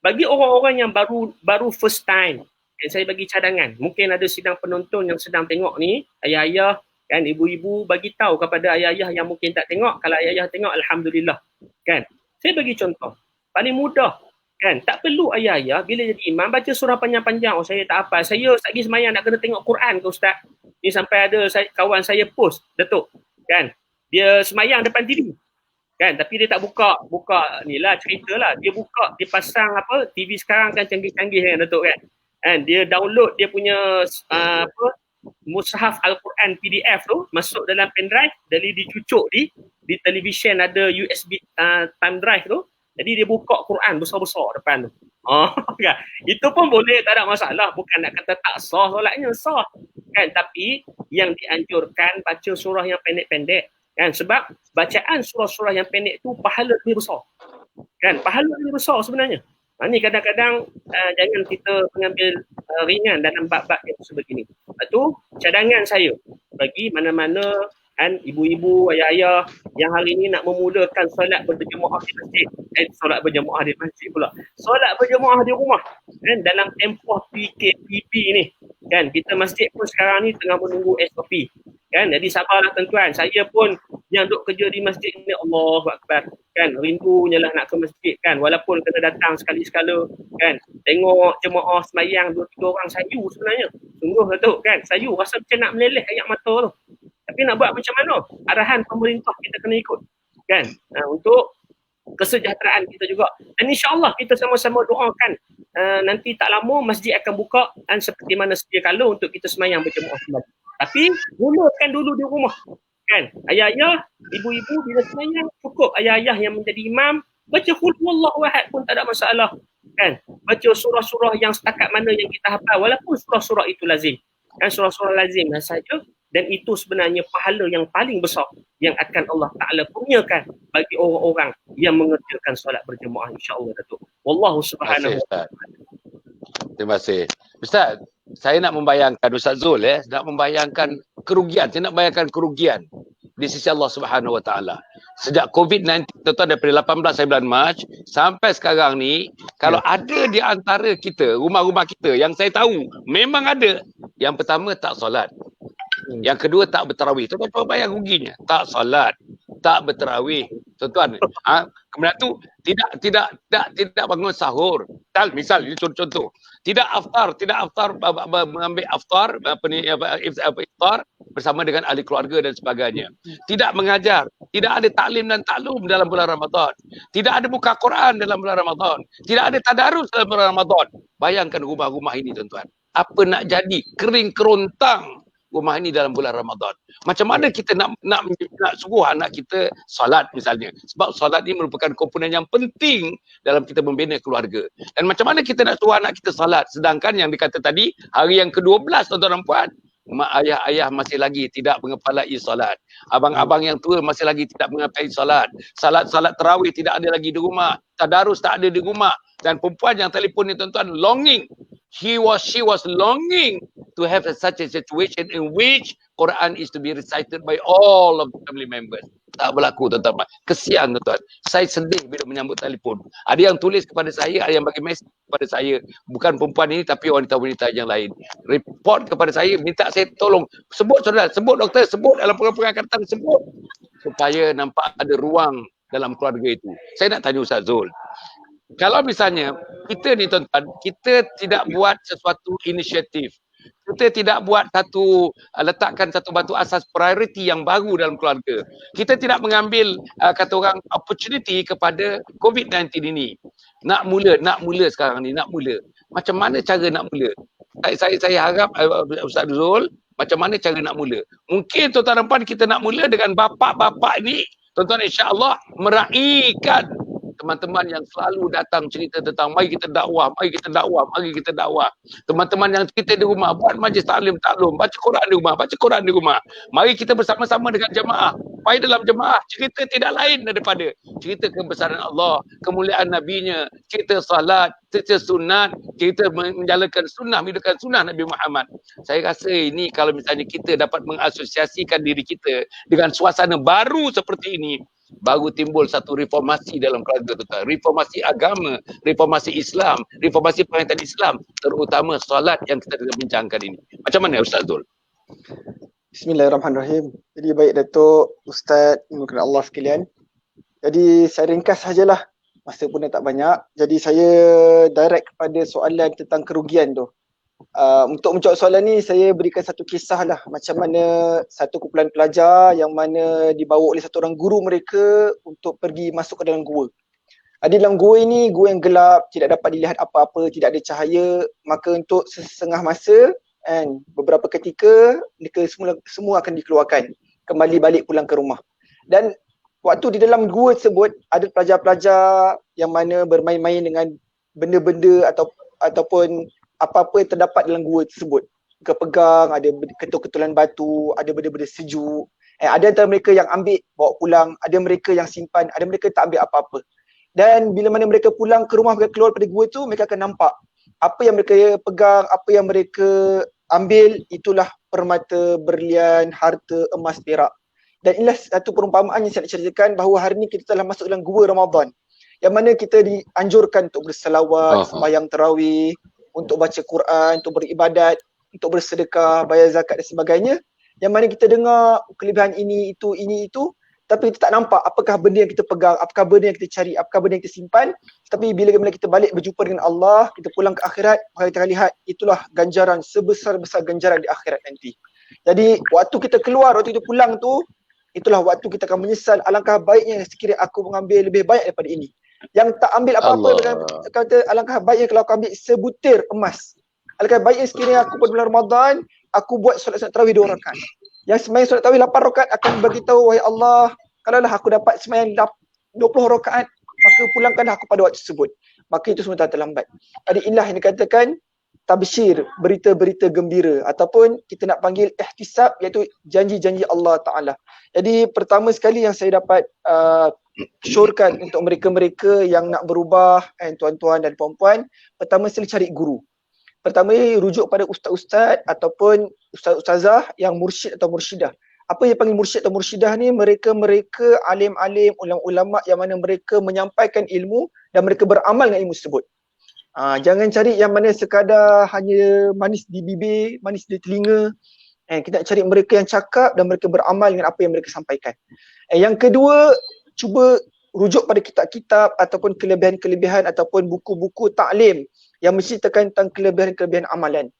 Bagi orang-orang yang baru first time, dan saya bagi cadangan, mungkin ada sidang penonton yang sedang tengok ni, ayah-ayah kan, ibu-ibu bagi tahu kepada ayah-ayah yang mungkin tak tengok. Kalau ayah-ayah tengok, alhamdulillah. Kan? Saya bagi contoh. Paling mudah. Kan? Tak perlu ayah-ayah bila jadi imam baca surah panjang-panjang. Oh, saya tak apa. Saya lagi semayang nak kena tengok Quran ke Ustaz? Ni sampai ada kawan saya post, Datuk. Kan? Dia semayang depan TV. Kan? Tapi dia tak buka ni lah cerita lah. Dia buka, dia pasang TV sekarang kan canggih-canggih kan Datuk kan? And dia download dia punya mushaf Al-Quran PDF tu masuk dalam pendrive, jadi dicucuk di televisyen ada USB thumb drive tu. Jadi dia buka Quran besar-besar depan tu. Kan? Itu pun boleh, tak ada masalah. Bukan nak kata tak sah, solatnya sah. Kan? Tapi yang dianjurkan baca surah yang pendek-pendek. Kan? Sebab bacaan surah-surah yang pendek tu pahala lebih besar. Kan? Pahala lebih besar sebenarnya. Ni kadang-kadang jangan kita mengambil ringan dalam bab-bab yang sebegini. Lepas tu cadangan saya bagi mana-mana kan ibu-ibu, ayah-ayah yang hari ini nak memulakan solat berjemaah di masjid. Solat berjemaah di masjid pula. Solat berjemaah di rumah. Kan dalam tempoh PKPB ni. Kan kita masjid pun sekarang ni tengah menunggu SOP. Kan jadi sabarlah tuan-tuan. Saya pun yang duk kerja di masjid ni, Allahu Akbar. Kan rindunya lah nak ke masjid kan, walaupun kena datang sekali-sekala kan, tengok jemaah semayang 2-3 orang sayu sebenarnya, sungguh Datuk kan, sayu rasa macam nak meleleh air mata tu. Tapi nak buat macam mana, arahan pemerintah kita kena ikut kan, untuk kesejahteraan kita juga. Dan insyaAllah kita sama-sama doakan nanti tak lama masjid akan buka dan seperti mana sedia kala untuk kita semayang berjemaah kembali. Tapi mulakan dulu di rumah. Kan, ayah-ayah, ibu-ibu bila semayang cukup ayah-ayah yang menjadi imam baca qul huwallahu ahad pun tak ada masalah. Kan, baca surah-surah yang setakat mana yang kita hafal, walaupun surah-surah itu lazim. Kan, surah-surah lazim saja, dan itu sebenarnya pahala yang paling besar yang akan Allah Ta'ala kurniakan bagi orang-orang yang mengerjakan solat berjemaah, insya-Allah Datuk. Wallahu subhanahu wa ta'ala. Terima kasih. Ustaz, saya nak membayangkan Ustaz Zul nak membayangkan kerugian. Saya nak bayangkan kerugian di sisi Allah Subhanahu Wa Taala. Sejak COVID-19 tuan daripada 18 bulan Mac sampai sekarang ni, kalau ada di antara kita, rumah-rumah kita yang saya tahu memang ada, yang pertama tak solat. Yang kedua tak bertarawih. Tuan-tuan bayang ruginya. Tak solat, tak bertarawih. Tuan-tuan, kemudian tu tidak bangun sahur. Misal ini contoh. Tidak aftar mengambil iftar bersama dengan ahli keluarga dan sebagainya. Tidak mengajar, tidak ada taklim dan taklum dalam bulan Ramadan. Tidak ada buka Quran dalam bulan Ramadan. Tidak ada tadarus dalam bulan Ramadan. Bayangkan rumah-rumah ini tuan-tuan. Apa nak jadi? Kering kerontang rumah ini dalam bulan Ramadan. Macam mana kita nak suruh anak kita solat misalnya. Sebab solat ini merupakan komponen yang penting dalam kita membina keluarga. Dan macam mana kita nak suruh anak kita solat. Sedangkan yang dikata tadi, hari yang ke-12 tuan-tuan dan puan, mak ayah-ayah masih lagi tidak mengepalai solat. Abang-abang yang tua masih lagi tidak mengepalai solat. Salat tarawih tidak ada lagi di rumah. Tadarus tak ada di rumah. Dan perempuan yang telefon ni tuan-tuan longing. She was longing to have such a situation in which Quran is to be recited by all of the family members. Tak berlaku tuan-tuan. Kesian tuan-tuan. Saya sedih bila menyambut telefon. Ada yang tulis kepada saya, ada yang bagi mesej kepada saya. Bukan perempuan ini tapi wanita-wanita yang lain. Report kepada saya, minta saya tolong. Sebut saudara, sebut doktor, sebut dalam program-program sebut. Supaya nampak ada ruang dalam keluarga itu. Saya nak tanya Ustaz Zul. Kalau misalnya kita ni tuan-tuan, kita tidak buat sesuatu inisiatif. Kita tidak buat letakkan satu batu asas priority yang baru dalam keluarga. Kita tidak mengambil kata orang opportunity kepada COVID-19 ini. Nak mula sekarang ni, nak mula. Macam mana cara nak mula? Saya harap Ustaz Zul, macam mana cara nak mula? Mungkin tuan-tuan dan puan kita nak mula dengan bapak-bapak ni, tuan-tuan insya-Allah meraihkan teman-teman yang selalu datang cerita tentang mari kita dakwah, mari kita dakwah, mari kita dakwah. Teman-teman yang cerita di rumah, buat majlis taklim taklum, baca Quran di rumah, baca Quran di rumah. Mari kita bersama-sama dengan jemaah. Pai dalam jemaah cerita tidak lain daripada cerita kebesaran Allah, kemuliaan Nabi-Nya, cerita salat, cerita sunat, cerita menjalankan sunnah, menjalankan sunnah Nabi Muhammad. Saya rasa ini kalau misalnya kita dapat mengasosiasikan diri kita dengan suasana baru seperti ini, baru timbul satu reformasi dalam keluarga tuan. Reformasi agama, reformasi Islam, reformasi penghayatan Islam, terutama solat yang kita tengah bincangkan ini. Macam mana Ustaz Zul? Bismillahirrahmanirrahim. Jadi baik Datuk, Ustaz, mungkin Allah sekalian. Jadi saya ringkas sajalah. Masa pun dah tak banyak. Jadi saya direct kepada soalan tentang kerugian tu. Untuk menjawab soalan ni, saya berikan satu kisah lah macam mana satu kumpulan pelajar yang mana dibawa oleh satu orang guru mereka untuk pergi masuk ke dalam gua. Di dalam gua ini, gua yang gelap, tidak dapat dilihat apa-apa, tidak ada cahaya. Maka untuk setengah masa, beberapa ketika, mereka semua akan dikeluarkan, kembali balik pulang ke rumah. Dan waktu di dalam gua tersebut, ada pelajar-pelajar yang mana bermain-main dengan benda-benda ataupun apa-apa yang terdapat dalam gua tersebut. Kepegang, ada ketul-ketulan batu, ada benda-benda sejuk. Ada antara mereka yang ambil, bawa pulang, ada mereka yang simpan, ada mereka tak ambil apa-apa. Dan bila mana mereka pulang ke rumah, mereka keluar dari gua tu, mereka akan nampak apa yang mereka pegang, apa yang mereka ambil, itulah permata, berlian, harta, emas, perak. Dan inilah satu perumpamaan yang saya nak ceritakan bahawa hari ini kita telah masuk dalam gua Ramadan. Yang mana kita dianjurkan untuk berselawat, sembahyang tarawih, untuk baca Quran, untuk beribadat, untuk bersedekah, bayar zakat dan sebagainya. Yang mana kita dengar kelebihan ini, itu, tapi kita tak nampak apakah benda yang kita pegang, apakah benda yang kita cari, apakah benda yang kita simpan. Tapi bila kita balik berjumpa dengan Allah, kita pulang ke akhirat, maka kita akan lihat itulah ganjaran, sebesar-besar ganjaran di akhirat nanti. Jadi waktu kita keluar, waktu kita pulang tu, itulah waktu kita akan menyesal, alangkah baiknya sekiranya aku mengambil lebih banyak daripada ini. Yang tak ambil apa-apa dengan kata alangkah baiknya kalau aku ambil sebutir emas. Alangkah baiknya sekiranya aku pada bulan Ramadan aku buat solat tarawih 2 rakaat. Yang sembahyang solat tarawih 8 rakaat akan bagi tahu, wahai Allah, kalaulah aku dapat sembahyang 20 rakaat, maka pulangkanlah aku pada waktu tersebut. Maka itu semua tak terlambat. Jadi inilah yang dikatakan tabsyir, berita-berita gembira, ataupun kita nak panggil ihtisab, iaitu janji-janji Allah Ta'ala. Jadi pertama sekali yang saya dapat syorkan untuk mereka-mereka yang nak berubah, tuan-tuan dan puan-puan, pertama sekali cari guru. Pertama rujuk pada ustaz-ustaz ataupun ustaz-ustazah yang mursyid atau mursyidah. Apa yang panggil mursyid atau mursyidah ni, mereka alim-alim, ulama-ulama yang mana mereka menyampaikan ilmu dan mereka beramal dengan ilmu tersebut. Jangan cari yang mana sekadar hanya manis di bibir, manis di telinga. Kita nak cari mereka yang cakap dan mereka beramal dengan apa yang mereka sampaikan. Yang kedua, cuba rujuk pada kitab-kitab ataupun kelebihan-kelebihan ataupun buku-buku taklim yang menceritakan tentang kelebihan-kelebihan amalan.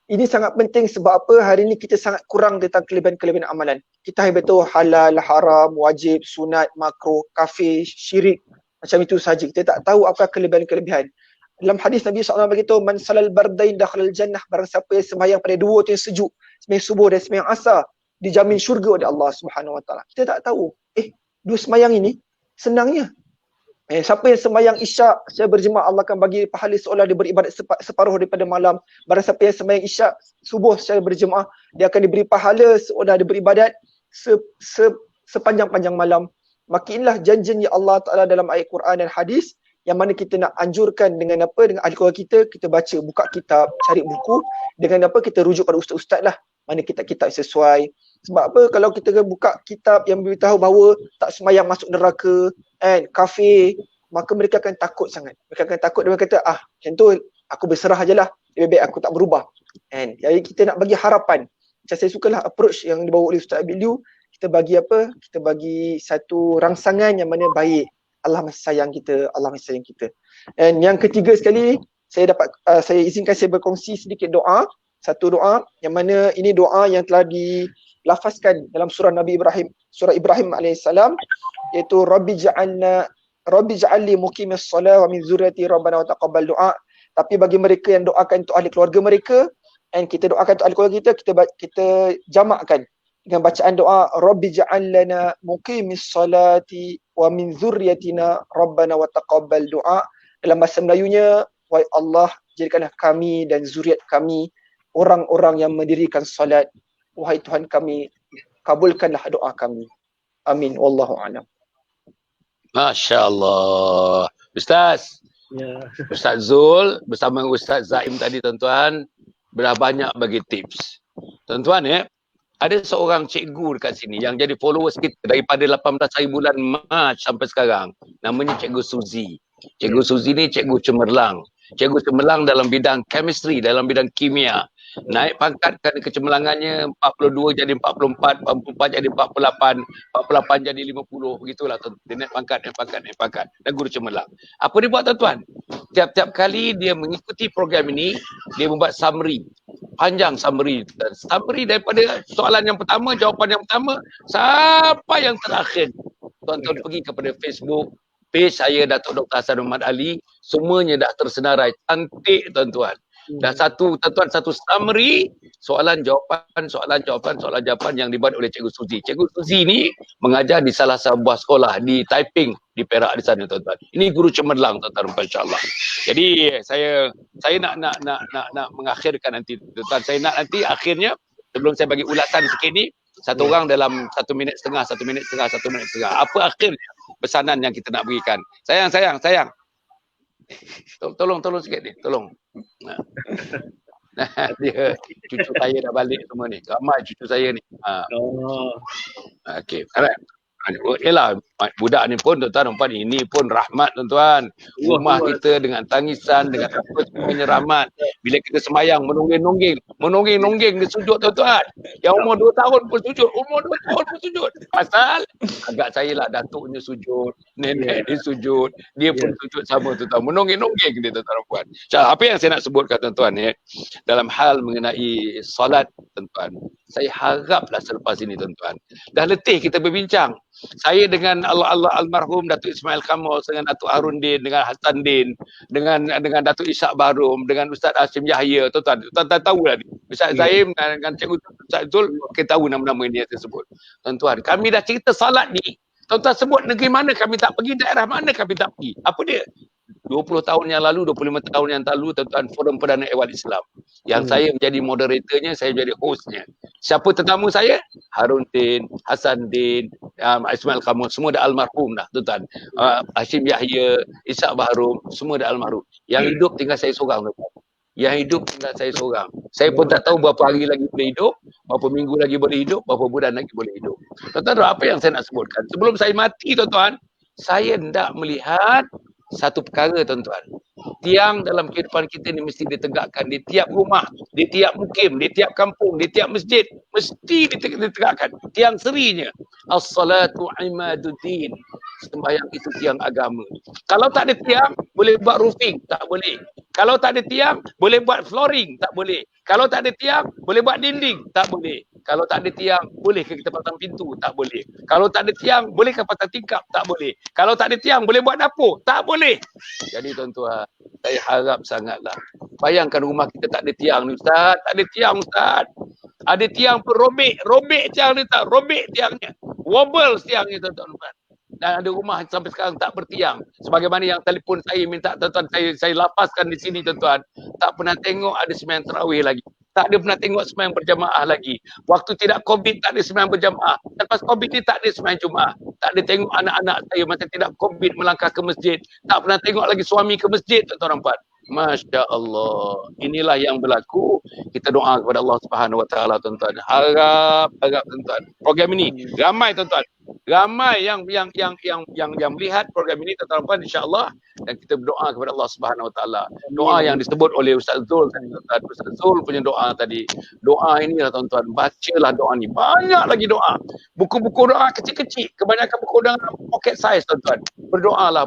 Ini sangat penting sebab apa? Hari ini kita sangat kurang tentang kelebihan-kelebihan amalan. Kita hanya betul halal, haram, wajib, sunat, makruh, kafir, syirik. Macam itu saja. Kita tak tahu apa kelebihan-kelebihan. Dalam hadis Nabi SAW beritahu, man salal bardain dakhalal jannah, barang siapa yang sembahyang pada dua waktu yang sejuk, sembahyang subuh dan sembahyang asar, dijamin syurga oleh Allah Subhanahu Wa Taala. Kita tak tahu. Dua sembahyang ini senangnya. Siapa yang sembahyang isyak secara berjemaah, Allah akan bagi pahala seolah dia beribadat separuh daripada malam. Barang siapa yang sembahyang isyak subuh secara berjemaah, dia akan diberi pahala seolah dia beribadat sepanjang-panjang malam. Maka inilah janjinya Allah Ta'ala dalam ayat Quran dan hadis, yang mana kita nak anjurkan dengan apa? Dengan ahli keluarga kita baca, buka kitab, cari buku. Dengan apa? Kita rujuk pada ustaz-ustaz lah. Mana kitab-kitab sesuai. Sebab apa? Kalau kita buka kitab yang beritahu bahawa tak sembahyang masuk neraka, kafir, maka mereka akan takut sangat. Mereka akan takut dan mereka kata, macam tu aku berserah je lah. Lebih baik aku tak berubah. Jadi kita nak bagi harapan. Macam saya sukalah approach yang dibawa oleh Ustaz Abiliu. Kita bagi apa? Kita bagi satu rangsangan yang mana baik. Allah masih sayang kita, Allah masih sayang kita. Dan yang ketiga sekali, saya izinkan saya berkongsi sedikit doa. Satu doa yang mana ini doa yang telah dilafazkan dalam surah Nabi Ibrahim, surah Ibrahim alaihissalam, iaitu Rabbi ja'alli muqimis salah wa min zurriyati rabbana wa taqabbal du'a. Tapi bagi mereka yang doakan untuk ahli keluarga mereka, dan kita doakan untuk ahli keluarga kita jamakkan dengan bacaan doa Rabbi ja'allana muqimis salati wa min zurriyatina rabbana wa taqabbal du'a. Dalam bahasa Melayunya, wahai Allah, jadikanlah kami dan zuriat kami orang-orang yang mendirikan salat. Wahai Tuhan kami, kabulkanlah doa kami. Amin. Wallahu a'lam. Masya Allah. Ustaz. Ustaz Zul bersama Ustaz Zaim tadi, tuan-tuan, dah banyak bagi tips. Tuan-tuan ada seorang cikgu dekat sini yang jadi followers kita daripada 18 hari bulan Mac sampai sekarang. Namanya Cikgu Suzy. Cikgu Suzy ni cikgu cemerlang. Cikgu cemerlang dalam bidang chemistry, dalam bidang kimia. Naik pangkat kerana kecemerlangannya 42 jadi 44, 44 jadi 48, 48 jadi 50, begitulah tuan. Dia naik pangkat. Dan guru cemerlang. Apa dia buat, tuan-tuan? Tiap-tiap kali dia mengikuti program ini, dia membuat summary. Panjang summary. Dan summary daripada soalan yang pertama, jawapan yang pertama, sampai yang terakhir. Tuan-tuan pergi kepada Facebook, page saya Datuk Dr. Hassan Muhammad Ali, semuanya dah tersenarai. Cantik, tuan-tuan. Dah satu summary, soalan jawapan yang dibuat oleh Cikgu Suzy. Cikgu Suzy ni mengajar di salah sebuah sekolah di Taiping, di Perak di sana, tuan-tuan. Ini guru cemerlang, tuan-tuan, insya-Allah. Jadi saya nak mengakhirkan nanti, tuan-tuan. Saya nak nanti akhirnya, sebelum saya bagi ulasan sikit ni, satu orang dalam 1 minit setengah. Apa akhirnya pesanan yang kita nak berikan? Sayang. Tolong sikit ni, tolong. Dia cucu saya dah balik semua ni. Ramai cucu saya ni. Okey, alright. Yalah, budak ni pun, tuan-tuan, nampak ni, ini pun rahmat, tuan-tuan. Rumah kita dengan tangisan, dengan apa semuanya rahmat. Bila kita sembahyang, menonggeng dia sujud, tuan-tuan. Yang umur 2 tahun pun sujud. Pasal agak saya lah, datuknya sujud, nenek dia sujud, dia pun sujud sama, tuan-tuan. Menonggeng dia, tuan-tuan, puan. Apa yang saya nak sebutkan, tuan-tuan, dalam hal mengenai solat, tuan-tuan, saya haraplah selepas ini, tuan-tuan, dah letih kita berbincang. Saya dengan Allah almarhum Datuk Ismail Khamus, dengan Datuk Harun Din, dengan Hassan Din, dengan Datuk Ishak Baharum, dengan Ustaz Hashim Yahya, tuan-tuan tahu lah ni. Ustaz Zaim dengan Cikgu Ustaz Zul, kita tahu nama-nama ini yang saya sebut. Tuan-tuan, kami dah cerita salat ni. Tuan-tuan sebut negeri mana kami tak pergi, daerah mana kami tak pergi. Apa dia? 20 tahun yang lalu, 25 tahun yang lalu, tuan-tuan, Forum Perdana Ehwal Islam. Yang saya menjadi moderatornya, saya menjadi hostnya. Siapa tetamu saya? Harun Din, Hassan Din, Ismail Khamus, semua dah almarhum dah, tuan-tuan. Hashim Yahya, Ishak Baharum, semua dah almarhum. Yang hidup tinggal saya seorang, tuan-tuan. Saya pun tak tahu berapa hari lagi boleh hidup, berapa minggu lagi boleh hidup, berapa bulan lagi boleh hidup. Tuan-tuan, apa yang saya nak sebutkan? Sebelum saya mati, tuan-tuan, saya hendak melihat satu perkara, tuan-tuan. Tiang dalam kehidupan kita ni mesti ditegakkan di tiap rumah, di tiap mukim, di tiap kampung, di tiap masjid. Mesti ditegakkan. Tiang serinya. As-salatu imaduddin. Sembahyang itu tiang agama. Kalau tak ada tiang, boleh buat roofing. Tak boleh. Kalau tak ada tiang, boleh buat flooring, tak boleh. Kalau tak ada tiang, boleh buat dinding, tak boleh. Kalau tak ada tiang, boleh ke kita pasang pintu? Tak boleh. Kalau tak ada tiang, boleh ke pasang tingkap? Tak boleh. Kalau tak ada tiang, boleh buat dapur? Tak boleh. Jadi tuan-tuan, saya harap sangatlah. Bayangkan rumah kita tak ada tiang ni Ustaz. Tak ada tiang Ustaz. Ada tiang pun robek. Robek tiang ni tak. Robek tiangnya. Wobble tiangnya tuan-tuan. Dan ada rumah sampai sekarang tak bertiang. Sebagaimana yang telefon saya minta tuan-tuan, saya lapaskan di sini tuan-tuan. Tak pernah tengok ada sembahyang tarawih lagi. Tak ada pernah tengok sembahyang berjamaah lagi. Waktu tidak COVID tak ada sembahyang berjamaah. Lepas COVID ni tak ada sembahyang Jumaat. Tak ada tengok anak-anak saya masa tidak COVID melangkah ke masjid. Tak pernah tengok lagi suami ke masjid tuan-tuan dan puan. Masya Allah. Inilah yang berlaku. Kita doa kepada Allah Subhanahu Wa Taala tuan-tuan. Harap tuan-tuan. Program ini ramai tuan-tuan. Ramai yang melihat program ini tuan-tuan insya-Allah, dan kita berdoa kepada Allah Subhanahu Wa Taala. Doa yang disebut oleh Ustaz Zul tadi tuan-tuan. Ustaz Zul punya doa tadi. Doa inilah tuan-tuan, bacalah doa ni. Banyak lagi doa. Buku-buku doa kecil-kecil, kebanyakan buku doa pocket size tuan-tuan. Berdoalah.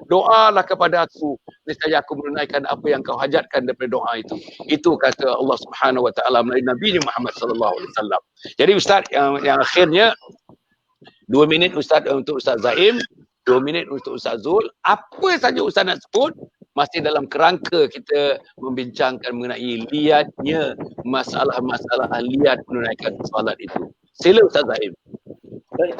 Doalah kepada aku, nescaya aku menunaikan apa yang kau hajatkan daripada doa itu. Itu kata Allah Subhanahu Wa Taala melalui Nabi Muhammad sallallahu alaihi wasallam. Jadi Ustaz yang akhirnya 2 minit Ustaz untuk Ustaz Zaim, 2 minit untuk Ustaz Zul. Apa saja Ustaz nak sebut masih dalam kerangka kita membincangkan mengenai liatnya masalah-masalah liat menunaikan solat itu. Sila Ustaz Zaim. Baik,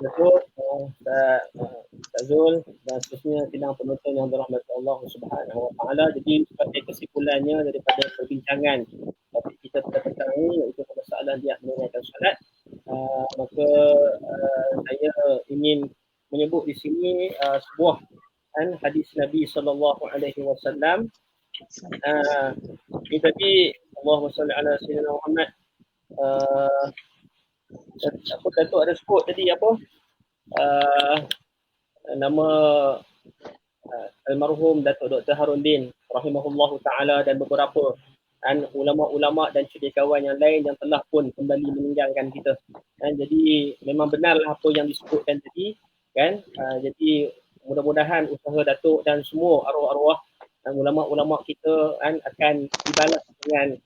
betul Ustaz Zul dan seterusnya sidang penonton yang dirahmati Allah Subhanahu Wa Taala. Jadi sebagai kesimpulannya daripada perbincangan topik kita pada petang ini, iaitu permasalahan liat menunaikan solat, maka saya ingin menyebut di sini sebuah hadis Nabi sallallahu alaihi wasallam. Ini tadi Allahumma salli ala sayyidina Muhammad. Apa Datuk ada sebut tadi apa? Nama almarhum Datuk Dr. Harundin rahimahullahu taala dan beberapa ulama-ulama dan cendekiawan yang lain yang telah pun kembali meninggalkan kita. Jadi memang benarlah apa yang disebutkan tadi kan. Jadi mudah-mudahan usaha Datuk dan semua arwah-arwah dan ulama-ulama kita akan dibalas dengan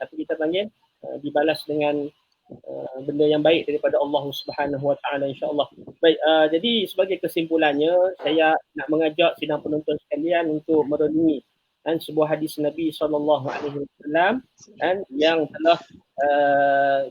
apa kita panggil, dibalas dengan benda yang baik daripada Allah Subhanahu Wa Taala insya-Allah. Baik, jadi sebagai kesimpulannya saya nak mengajak sidang penonton sekalian untuk merenungi sebuah hadis Nabi sallallahu alaihi wasallam yang telah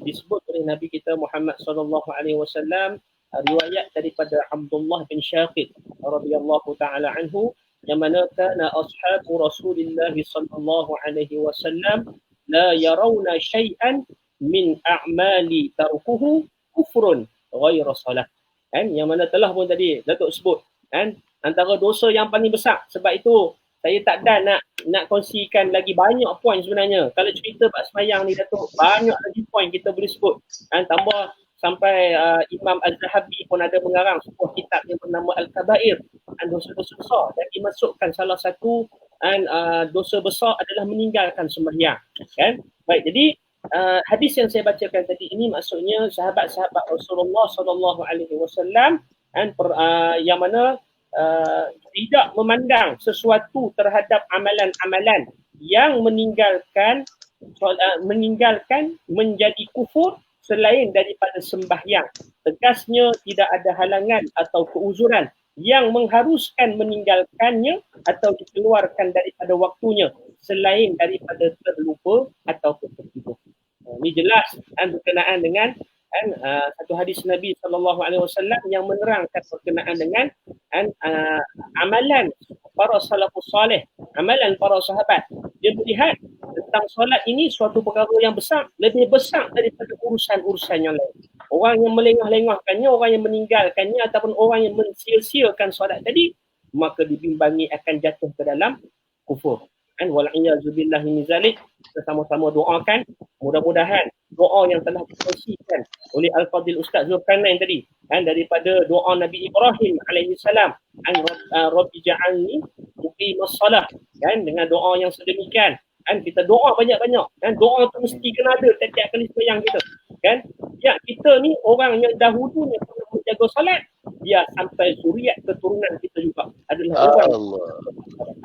disebut oleh Nabi kita Muhammad sallallahu alaihi wasallam, riwayat daripada Abdullah bin Syaqid radhiyallahu taala anhu, yang mana kana ashabu Rasulillah sallallahu alaihi wasallam la yarawna syai'an min a'mali tarkuhu kufrun ghaira salah. Yang mana telah pun tadi Datuk sebut antara dosa yang paling besar. Sebab itu saya tak ada nak kongsikan lagi banyak poin sebenarnya. Kalau cerita bab sembahyang ni Datuk, banyak lagi poin kita boleh sebut. Tambah sampai Imam Az-Zahabi pun ada mengarang sebuah kitab yang bernama Al-Kabair, dosa-dosa besar, dan dimasukkan salah satu dosa besar adalah meninggalkan sembahyang kan. Baik, jadi hadis yang saya bacakan tadi ini maksudnya sahabat-sahabat Rasulullah sallallahu alaihi wasallam yang mana tidak memandang sesuatu terhadap amalan-amalan yang meninggalkan menjadi kufur selain daripada sembahyang. Tegasnya tidak ada halangan atau keuzuran yang mengharuskan meninggalkannya atau dikeluarkan daripada waktunya selain daripada terlupa atau tertidur. Ini jelas berkenaan dengan satu hadis Nabi sallallahu alaihi wasallam yang menerangkan berkenaan dengan amalan para salafus salih, amalan para sahabat. Dia melihat tentang solat ini suatu perkara yang besar, lebih besar daripada urusan-urusan yang lain. Orang yang melengah-lengahkannya, orang yang meninggalkannya ataupun orang yang mensia-siakan solat tadi, maka dibimbangi akan jatuh ke dalam kufur. Wal'iyazubillah min zalik. Kita sama-sama doakan, mudah-mudahan doa yang telah dikongsikan oleh Al-Fadil Ustaz Zulkarnain tadi daripada doa Nabi Ibrahim alaihi salam, Rabbi ja'alni muqimas salah, dengan doa yang sedemikian kita doa banyak-banyak, doa tu mesti kena ada setiap kali sembahyang kita ya, kita ni orang yang dahulunya pernah untuk jaga solat, biar sampai zuriat keturunan kita juga adalah orang. Allah.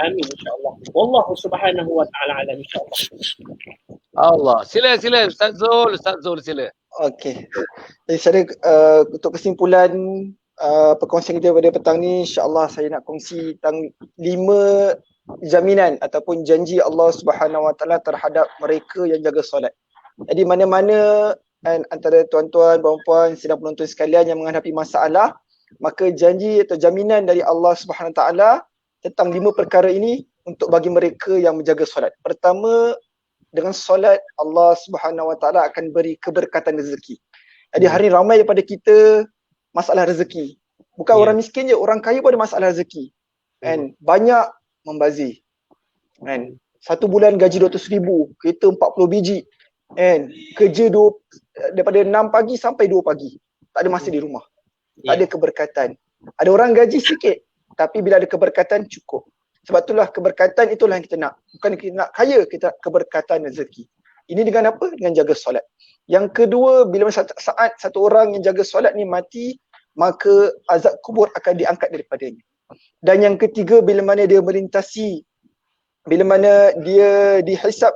Amin insya-Allah. Wallahu subhanahu wa ta'ala alam insya-Allah. Allah. Sila Ustaz Zul sila. Okey. Jadi secara untuk kesimpulan perkongsian kita pada petang ni, insya-Allah saya nak kongsi tentang 5 jaminan ataupun janji Allah Subhanahu Wa Taala terhadap mereka yang jaga solat. Jadi mana-mana antara tuan-tuan, puan-puan, sidang penonton sekalian yang menghadapi masalah, maka janji atau jaminan dari Allah Subhanahu Wa Taala tentang 5 perkara ini untuk bagi mereka yang menjaga solat. Pertama, dengan solat Allah Subhanahu Wa Taala akan beri keberkatan rezeki. Jadi hari ini ramai daripada kita masalah rezeki. Bukan orang miskin je, orang kaya pun ada masalah rezeki. Kan? Banyak membazir. Kan? Satu bulan gaji 200,000, kereta 40 biji. Kan? Kerja daripada 6 pagi sampai 2 pagi. Tak ada masa di rumah. Tak ada keberkatan. Ada orang gaji sikit, tapi bila ada keberkatan cukup. Sebab itulah keberkatan itulah yang kita nak. Bukan kita nak kaya, kita nak keberkatan rezeki. Ini dengan apa? Dengan jaga solat. Yang kedua, bila saat satu orang yang jaga solat ni mati, maka azab kubur akan diangkat daripadanya. Dan yang ketiga, bila mana dia melintasi, bila mana dia dihisap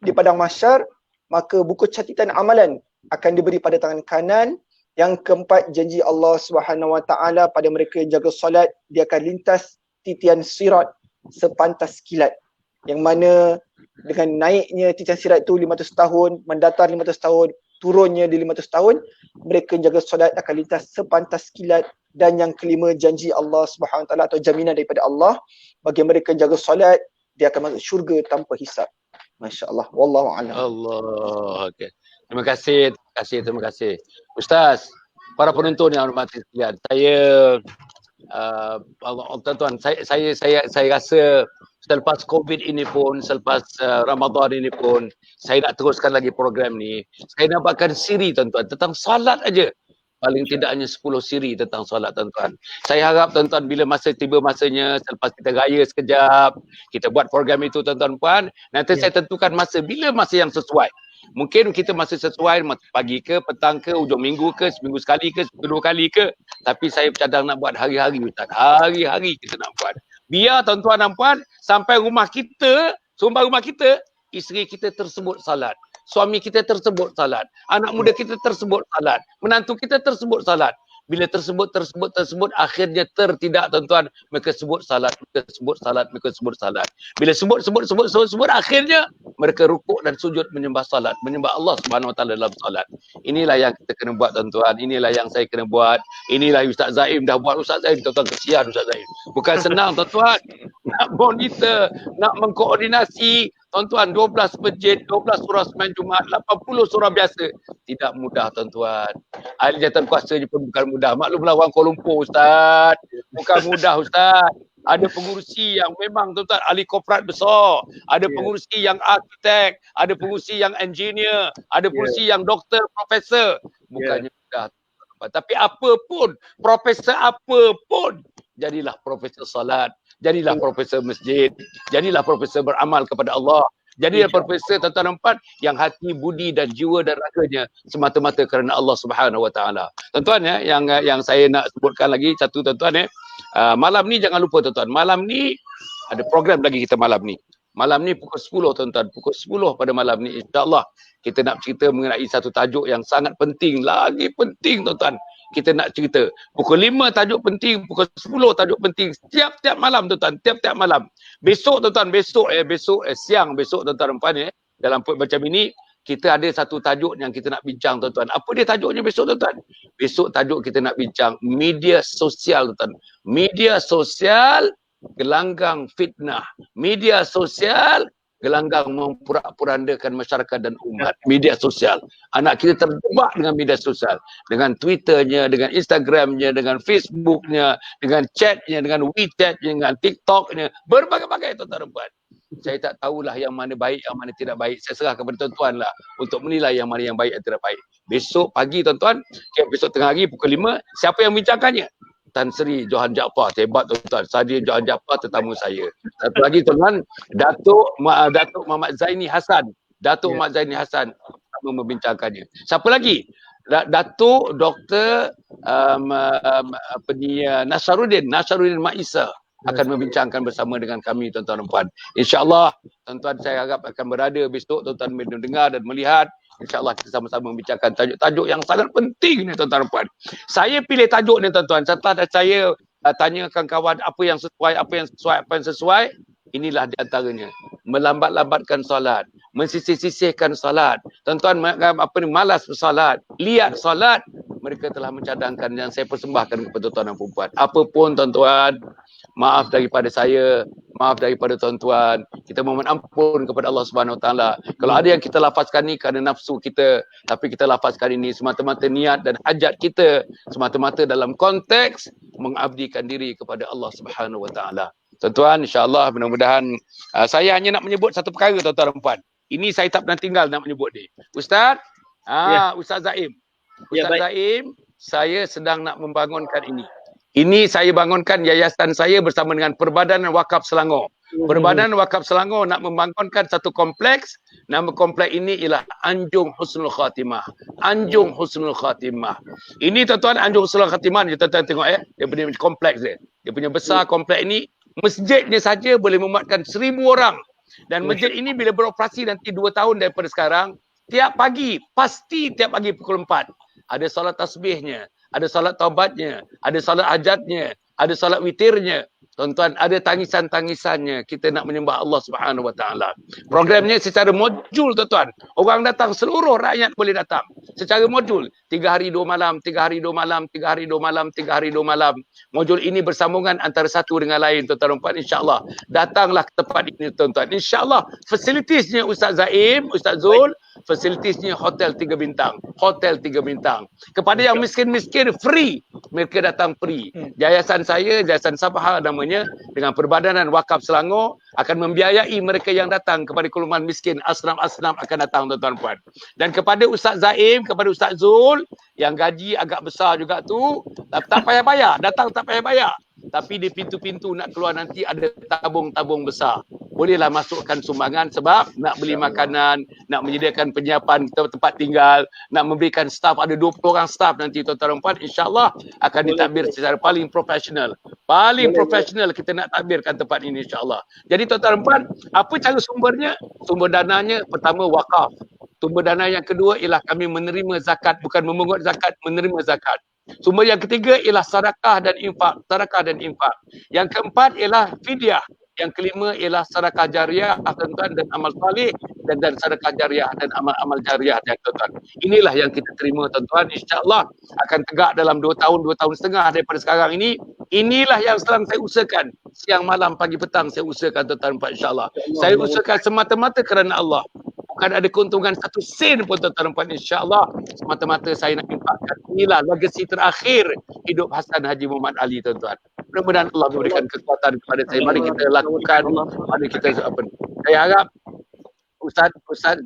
di padang mahsyar, maka buku catatan amalan akan diberi pada tangan kanan. Yang keempat, janji Allah Subhanahu Wa Taala pada mereka yang jaga solat, dia akan lintas titian sirat sepantas kilat. Yang mana dengan naiknya titian sirat itu 500 tahun, mendatar 500 tahun, turunnya di 500 tahun, mereka yang jaga solat akan lintas sepantas kilat. Dan yang kelima, janji Allah Subhanahu Wa Taala atau jaminan daripada Allah bagi mereka yang jaga solat, dia akan masuk syurga tanpa hisab. Masya-Allah. Wallahu a'lam. Allah. Okey. Terima kasih. Ustaz, para penonton yang hormati sekalian, tuan-tuan, saya rasa selepas COVID ini pun, selepas Ramadan ini pun, saya nak teruskan lagi program ni. Saya dapatkan siri tuan-tuan tentang salat aja. Paling tidak hanya 10 siri tentang solat tuan-tuan. Saya harap tuan-tuan bila tiba masanya, selepas kita raya sekejap, kita buat program itu tuan-tuan puan, nanti saya tentukan bila masa yang sesuai. Mungkin kita masa sesuai pagi ke, petang ke, hujung minggu ke, seminggu sekali ke, seminggu 2 kali ke. Tapi saya cadang nak buat hari-hari Ustaz. Hari-hari kita nak buat. Biar tuan-tuan dan puan sampai rumah kita, isteri kita tersebut salat. Suami kita tersebut salat. Anak muda kita tersebut salat. Menantu kita tersebut salat. Bila tersebut, akhirnya tertidak tuan-tuan. Mereka sebut salat. Bila sebut, akhirnya mereka rukuk dan sujud menyembah salat. Menyembah Allah Subhanahu Wa Taala dalam salat. Inilah yang kita kena buat tuan-tuan. Inilah yang saya kena buat. Inilah Ustaz Zaim dah buat. Ustaz Zaim, tuan-tuan, kesian Ustaz Zaim. Bukan senang tuan-tuan. Nak monitor, nak mengkoordinasi. Tuan-tuan, 12 masjid, 12 surah sembahyang Jumaat, 80 surah biasa. Tidak mudah tuan-tuan. Ahli jawatan kuasa pun bukan mudah. Maklumlah orang Kuala Lumpur Ustaz. Bukan mudah Ustaz. Ada pengurusi yang memang tuan-tuan ahli korporat besar. Ada pengurusi yang arkitek. Ada pengurusi yang engineer. Ada pengurusi yang doktor, profesor. Bukannya mudah. Tapi apapun, profesor apapun, jadilah profesor salat. Jadilah profesor masjid, jadilah profesor beramal kepada Allah, jadilah profesor tuan-tuan dan yang hati, budi dan jiwa dan raganya semata-mata kerana Allah Subhanahu Wa Taala. Tuan-tuan yang saya nak sebutkan lagi satu tuan-tuan malam ni jangan lupa tuan-tuan, malam ni ada program lagi kita malam ni. Malam ni pukul 10 tuan-tuan, pukul 10 pada malam ni insya-Allah kita nak cerita mengenai satu tajuk yang sangat penting, lagi penting tuan-tuan. Kita nak cerita. Pukul 5 tajuk penting, pukul 10 tajuk penting. Tiap-tiap malam tuan-tuan, tiap-tiap malam. Besok tuan-tuan, siang besok tuan-tuan dalam macam ini kita ada satu tajuk yang kita nak bincang tuan-tuan. Apa dia tajuknya besok tuan-tuan? Besok tajuk kita nak bincang media sosial tuan-tuan. Media sosial gelanggang fitnah. Media sosial gelanggang memporak-porandakan masyarakat dan umat. Media sosial. Anak kita terjebak dengan media sosial. Dengan Twitternya, dengan Instagramnya, dengan Facebooknya, dengan chatnya, dengan WeChatnya, dengan TikToknya. Berbagai-bagai tuan-tuan dan puan. Saya tak tahulah yang mana baik, yang mana tidak baik. Saya serah kepada tuan-tuan lah untuk menilai yang mana yang baik dan tidak baik. Besok pagi tuan-tuan, besok tengah hari pukul 5, siapa yang bincangkannya? Tan Sri Johan Jaafar, hebat tuan-tuan. Sadia Johan Jaafar tetamu saya. Satu lagi tuan-tuan, Datuk Muhammad Zaini Hassan. Muhammad Zaini Hassan sama membincangkannya. Siapa lagi? Datuk Dr. Nasaruddin Maisa akan membincangkan bersama dengan kami, tuan-tuan dan puan. InsyaAllah, tuan-tuan saya harap akan berada besok, tuan-tuan mendengar dan melihat. InsyaAllah kita sama-sama membincangkan tajuk-tajuk yang sangat penting ni, tuan-tuan dan puan. Saya pilih tajuk ni, tuan-tuan. Setelah saya tanyakan kawan apa yang sesuai, inilah di antaranya. Melambat-lambatkan solat, mensisih-sisihkan solat. Tuan-tuan malas bersolat, liat solat, mereka telah mencadangkan yang saya persembahkan kepada tuan-tuan dan perempuan. Apapun tuan-tuan, maaf daripada saya, maaf daripada tuan-tuan. Kita mohon ampun kepada Allah Subhanahu Wa Taala. Kalau ada yang kita lafazkan ni kerana nafsu kita, tapi kita lafazkan ini semata-mata niat dan hajat kita, semata-mata dalam konteks mengabdikan diri kepada Allah Subhanahu Wa Taala. Tuan-tuan, insya-Allah mudah-mudahan saya hanya nak menyebut satu perkara, tuan-tuan dan puan. Ini saya tak pernah tinggal nak menyebut ni. Ustaz, Ustaz Zaim. Ustaz Zaim, saya sedang nak membangunkan ini. Ini saya bangunkan yayasan saya bersama dengan Perbadanan Wakaf Selangor. Perbadanan Wakaf Selangor nak membangunkan satu kompleks. Nama kompleks ini ialah Anjung Husnul Khatimah. Anjung Husnul Khatimah. Ini tuan-tuan, Anjung Husnul Khatimah ni tuan-tuan tengok dia punya kompleks dia. Dia punya besar kompleks ini. Masjidnya saja boleh memuatkan 1,000 orang. Dan masjid ini bila beroperasi nanti 2 tahun daripada sekarang, tiap pagi, pasti tiap pagi pukul 4. Ada solat tasbihnya, ada solat taubatnya, ada solat hajatnya, ada solat witirnya. Tuan-tuan, ada tangisan-tangisannya. Kita nak menyembah Allah Subhanahu Wa Taala. Programnya secara modul, tuan-tuan. Orang datang, seluruh rakyat boleh datang. Secara modul. 3 hari 2 malam, 3 hari 2 malam, 3 hari 2 malam, 3 hari 2 malam. Modul ini bersambungan antara satu dengan lain, tuan-tuan dan puan. InsyaAllah. Datanglah ke tempat ini, tuan-tuan. InsyaAllah. Fasilitasnya Ustaz Zaim, Ustaz Zul, fasilitasnya hotel 3 bintang. Hotel 3 bintang. Kepada yang miskin-miskin, free. Mereka datang free. Yayasan saya, Yayasan Sabaha namanya, dengan Perbadanan Wakaf Selangor akan membiayai mereka yang datang kepada golongan miskin. Asnaf-asnaf akan datang, tuan-tuan dan puan. Dan kepada Ustaz Zaim, kepada Ustaz Zul, yang gaji agak besar juga tu, tak payah bayar. Datang tak payah bayar. Tapi di pintu-pintu nak keluar nanti ada tabung-tabung besar. Bolehlah masukkan sumbangan sebab nak beli makanan, nak menyediakan penyiapan tempat tinggal, nak memberikan staf, ada 20 orang staf nanti, tuan-tuan dan puan, insya-Allah akan ditadbir secara paling profesional. Paling profesional kita nak tadbirkan tempat ini, insya-Allah. Jadi tuan-tuan dan puan, apa cara sumbernya? Sumber dananya pertama wakaf. Sumber dana yang kedua ialah kami menerima zakat, bukan memungut zakat, menerima zakat. Sumber yang ketiga ialah sedekah dan infak, sedekah dan infak. Yang keempat ialah fidyah. Yang kelima ialah sedekah jariah, tuan-tuan, dan amal salih, dan sedekah jariah dan amal jariah, tuan-tuan. Inilah yang kita terima, tuan-tuan. InsyaAllah akan tegak dalam 2 tahun, 2 tahun setengah daripada sekarang ini. Inilah yang sedang saya usahakan. Siang, malam, pagi, petang saya usahakan, tuan-tuan, insyaAllah. Saya usahakan semata-mata kerana Allah. Bukan ada keuntungan 1 sen pun, tuan-tuan dan puan. InsyaAllah semata-mata saya nak infakkan. Inilah legasi terakhir hidup Hasan Haji Muhammad Ali, tuan-tuan. Mudah-mudahan Allah memberikan kekuatan kepada saya. Mari kita lakukan, mari kita saya harap Ustaz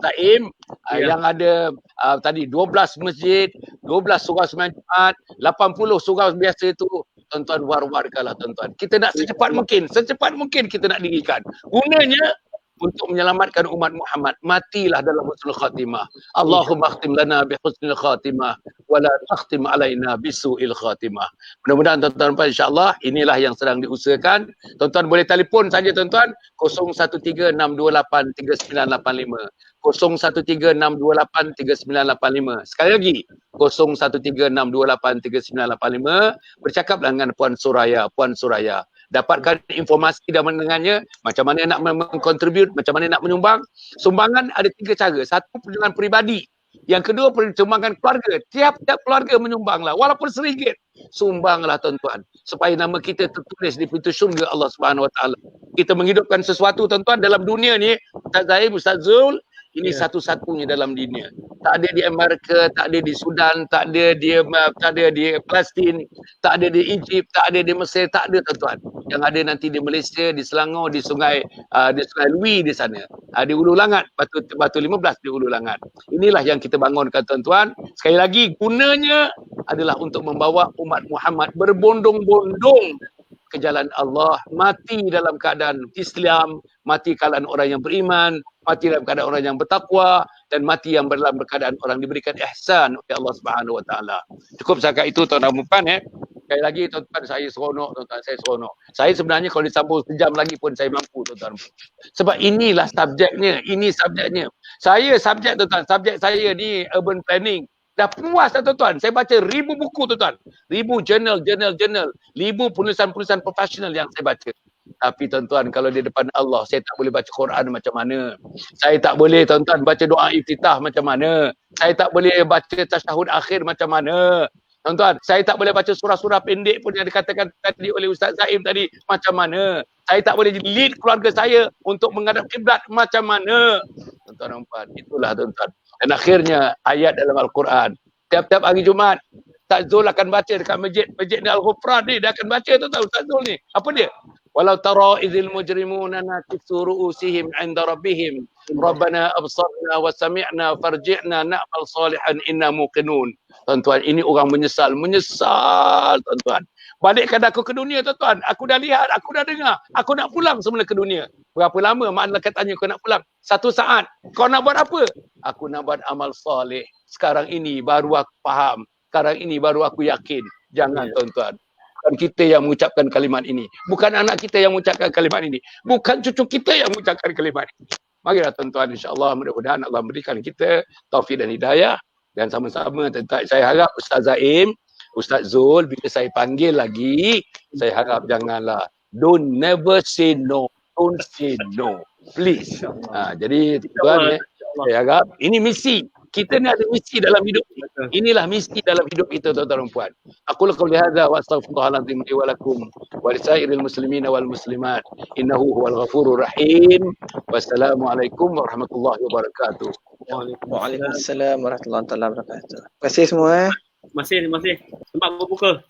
Zaim yang ada tadi 12 masjid, 12 surau sembahyang Jumaat, 80 surau biasa itu, tuan-tuan war-warkanlah, tuan-tuan. Kita nak secepat mungkin kita nak dirikan. Gunanya untuk menyelamatkan umat Muhammad. Matilah dalam husnul khatimah. Allahumma khtim lana bi husnul khatimah wa la takhtim alaina bisu'il khatimah. Mudah-mudahan tuan-tuan insya-Allah inilah yang sedang diusahakan. Tuan-tuan boleh telefon saja, tuan-tuan, 0136283985. 0136283985. Sekali lagi 0136283985. Bercakaplah dengan Puan Suraya. Dapatkan informasi dan mendengarnya, macam mana nak mengkontribut, macam mana nak menyumbang. Sumbangan ada 3 cara. Satu, dengan peribadi. Yang kedua, sumbangan keluarga. Tiap-tiap keluarga menyumbanglah. Walaupun RM1. Sumbanglah, tuan-tuan. Supaya nama kita tertulis di pintu syurga Allah Subhanahu Wa Taala. Kita menghidupkan sesuatu, tuan-tuan, dalam dunia ni. Ustaz Zaim, Ustaz Zul, ini satu-satunya dalam dunia. Tak ada di Amerika, tak ada di Sudan, tak ada di Palestin, tak ada di Egypt, tak ada di Mesir, tak ada, tuan-tuan. Yang ada nanti di Malaysia, di Selangor, di Sungai Lui di sana. Di Ulu Langat, Batu 15 di Ulu Langat. Inilah yang kita bangunkan, tuan-tuan. Sekali lagi, gunanya adalah untuk membawa umat Muhammad berbondong-bondong ke jalan Allah, mati dalam keadaan Islam, mati kalangan orang yang beriman, mati dalam keadaan orang yang bertakwa, dan mati yang dalam keadaan orang diberikan ihsan oleh Allah Subhanahu Wa Taala. Cukup setakat itu tuan-tuan dan puan. Sekali lagi tuan-tuan, saya seronok tuan-tuan, saya seronok. Saya sebenarnya kalau disambung sejam lagi pun saya mampu tuan-tuan. Sebab inilah subjeknya, ini subjeknya. Saya subjek tuan-tuan, subjek saya ni urban planning. Dah puas dah tuan-tuan. Saya baca 1000 buku tuan-tuan. 1000 jurnal, 1000 penulisan-penulisan profesional yang saya baca. Tapi tuan-tuan, kalau di depan Allah, saya tak boleh baca Quran macam mana. Saya tak boleh tuan-tuan baca doa iftitah macam mana. Saya tak boleh baca tasyahud akhir macam mana. Tuan-tuan, saya tak boleh baca surah-surah pendek pun yang dikatakan tadi oleh Ustaz Zaim tadi macam mana. Saya tak boleh lead keluarga saya untuk menghadap kiblat macam mana. Tuan-tuan dan puan, itulah tuan-tuan. Dan akhirnya ayat dalam Al-Quran. Tiap-tiap hari Jumaat, Ustaz Zul akan baca dekat masjid ni Al-Ghufran ni. Dia akan baca tuan-tuan Ustaz Zul ni. Apa dia? Walau tara idzil mujrimuna nakisu ru'usihim 'inda rabbihim rabbana absarna wa sami'na farji'na na'mal salihan inna muqinun. Tuan-tuan, ini orang menyesal tuan-tuan. Balikkan aku ke dunia tuan-tuan. Aku dah lihat, aku dah dengar. Aku nak pulang semula ke dunia. Berapa lama mak malaikat tanya kau nak pulang? 1 saat. Kau nak buat apa? Aku nak buat amal soleh. Sekarang ini baru aku faham. Sekarang ini baru aku yakin. Jangan tuan-tuan. Bukan kita yang mengucapkan kalimat ini. Bukan anak kita yang mengucapkan kalimat ini. Bukan cucu kita yang mengucapkan kalimat ini. Marilah tuan-tuan, insya-Allah mudah-mudahan Allah memberikan kita taufik dan hidayah. Dan sama-sama saya harap Ustaz Zaim, Ustaz Zul, bila saya panggil lagi, saya harap janganlah, don't never say no. Don't say no. Please. Jadi tuan, saya harap ini misi. Kita ni ada misi dalam hidup. Inilah misi dalam hidup kita tuan-tuan dan puan. Aku qauli hadza wa astaghfirullahalazim li wa lakum wa lisairil muslimin wal muslimat. Innahu huwal ghafurur rahim. Wassalamualaikum warahmatullahi wabarakatuh. Waalaikumsalam warahmatullahi wabarakatuh. Terima kasih semua. Terima kasih. Selamat berbuka.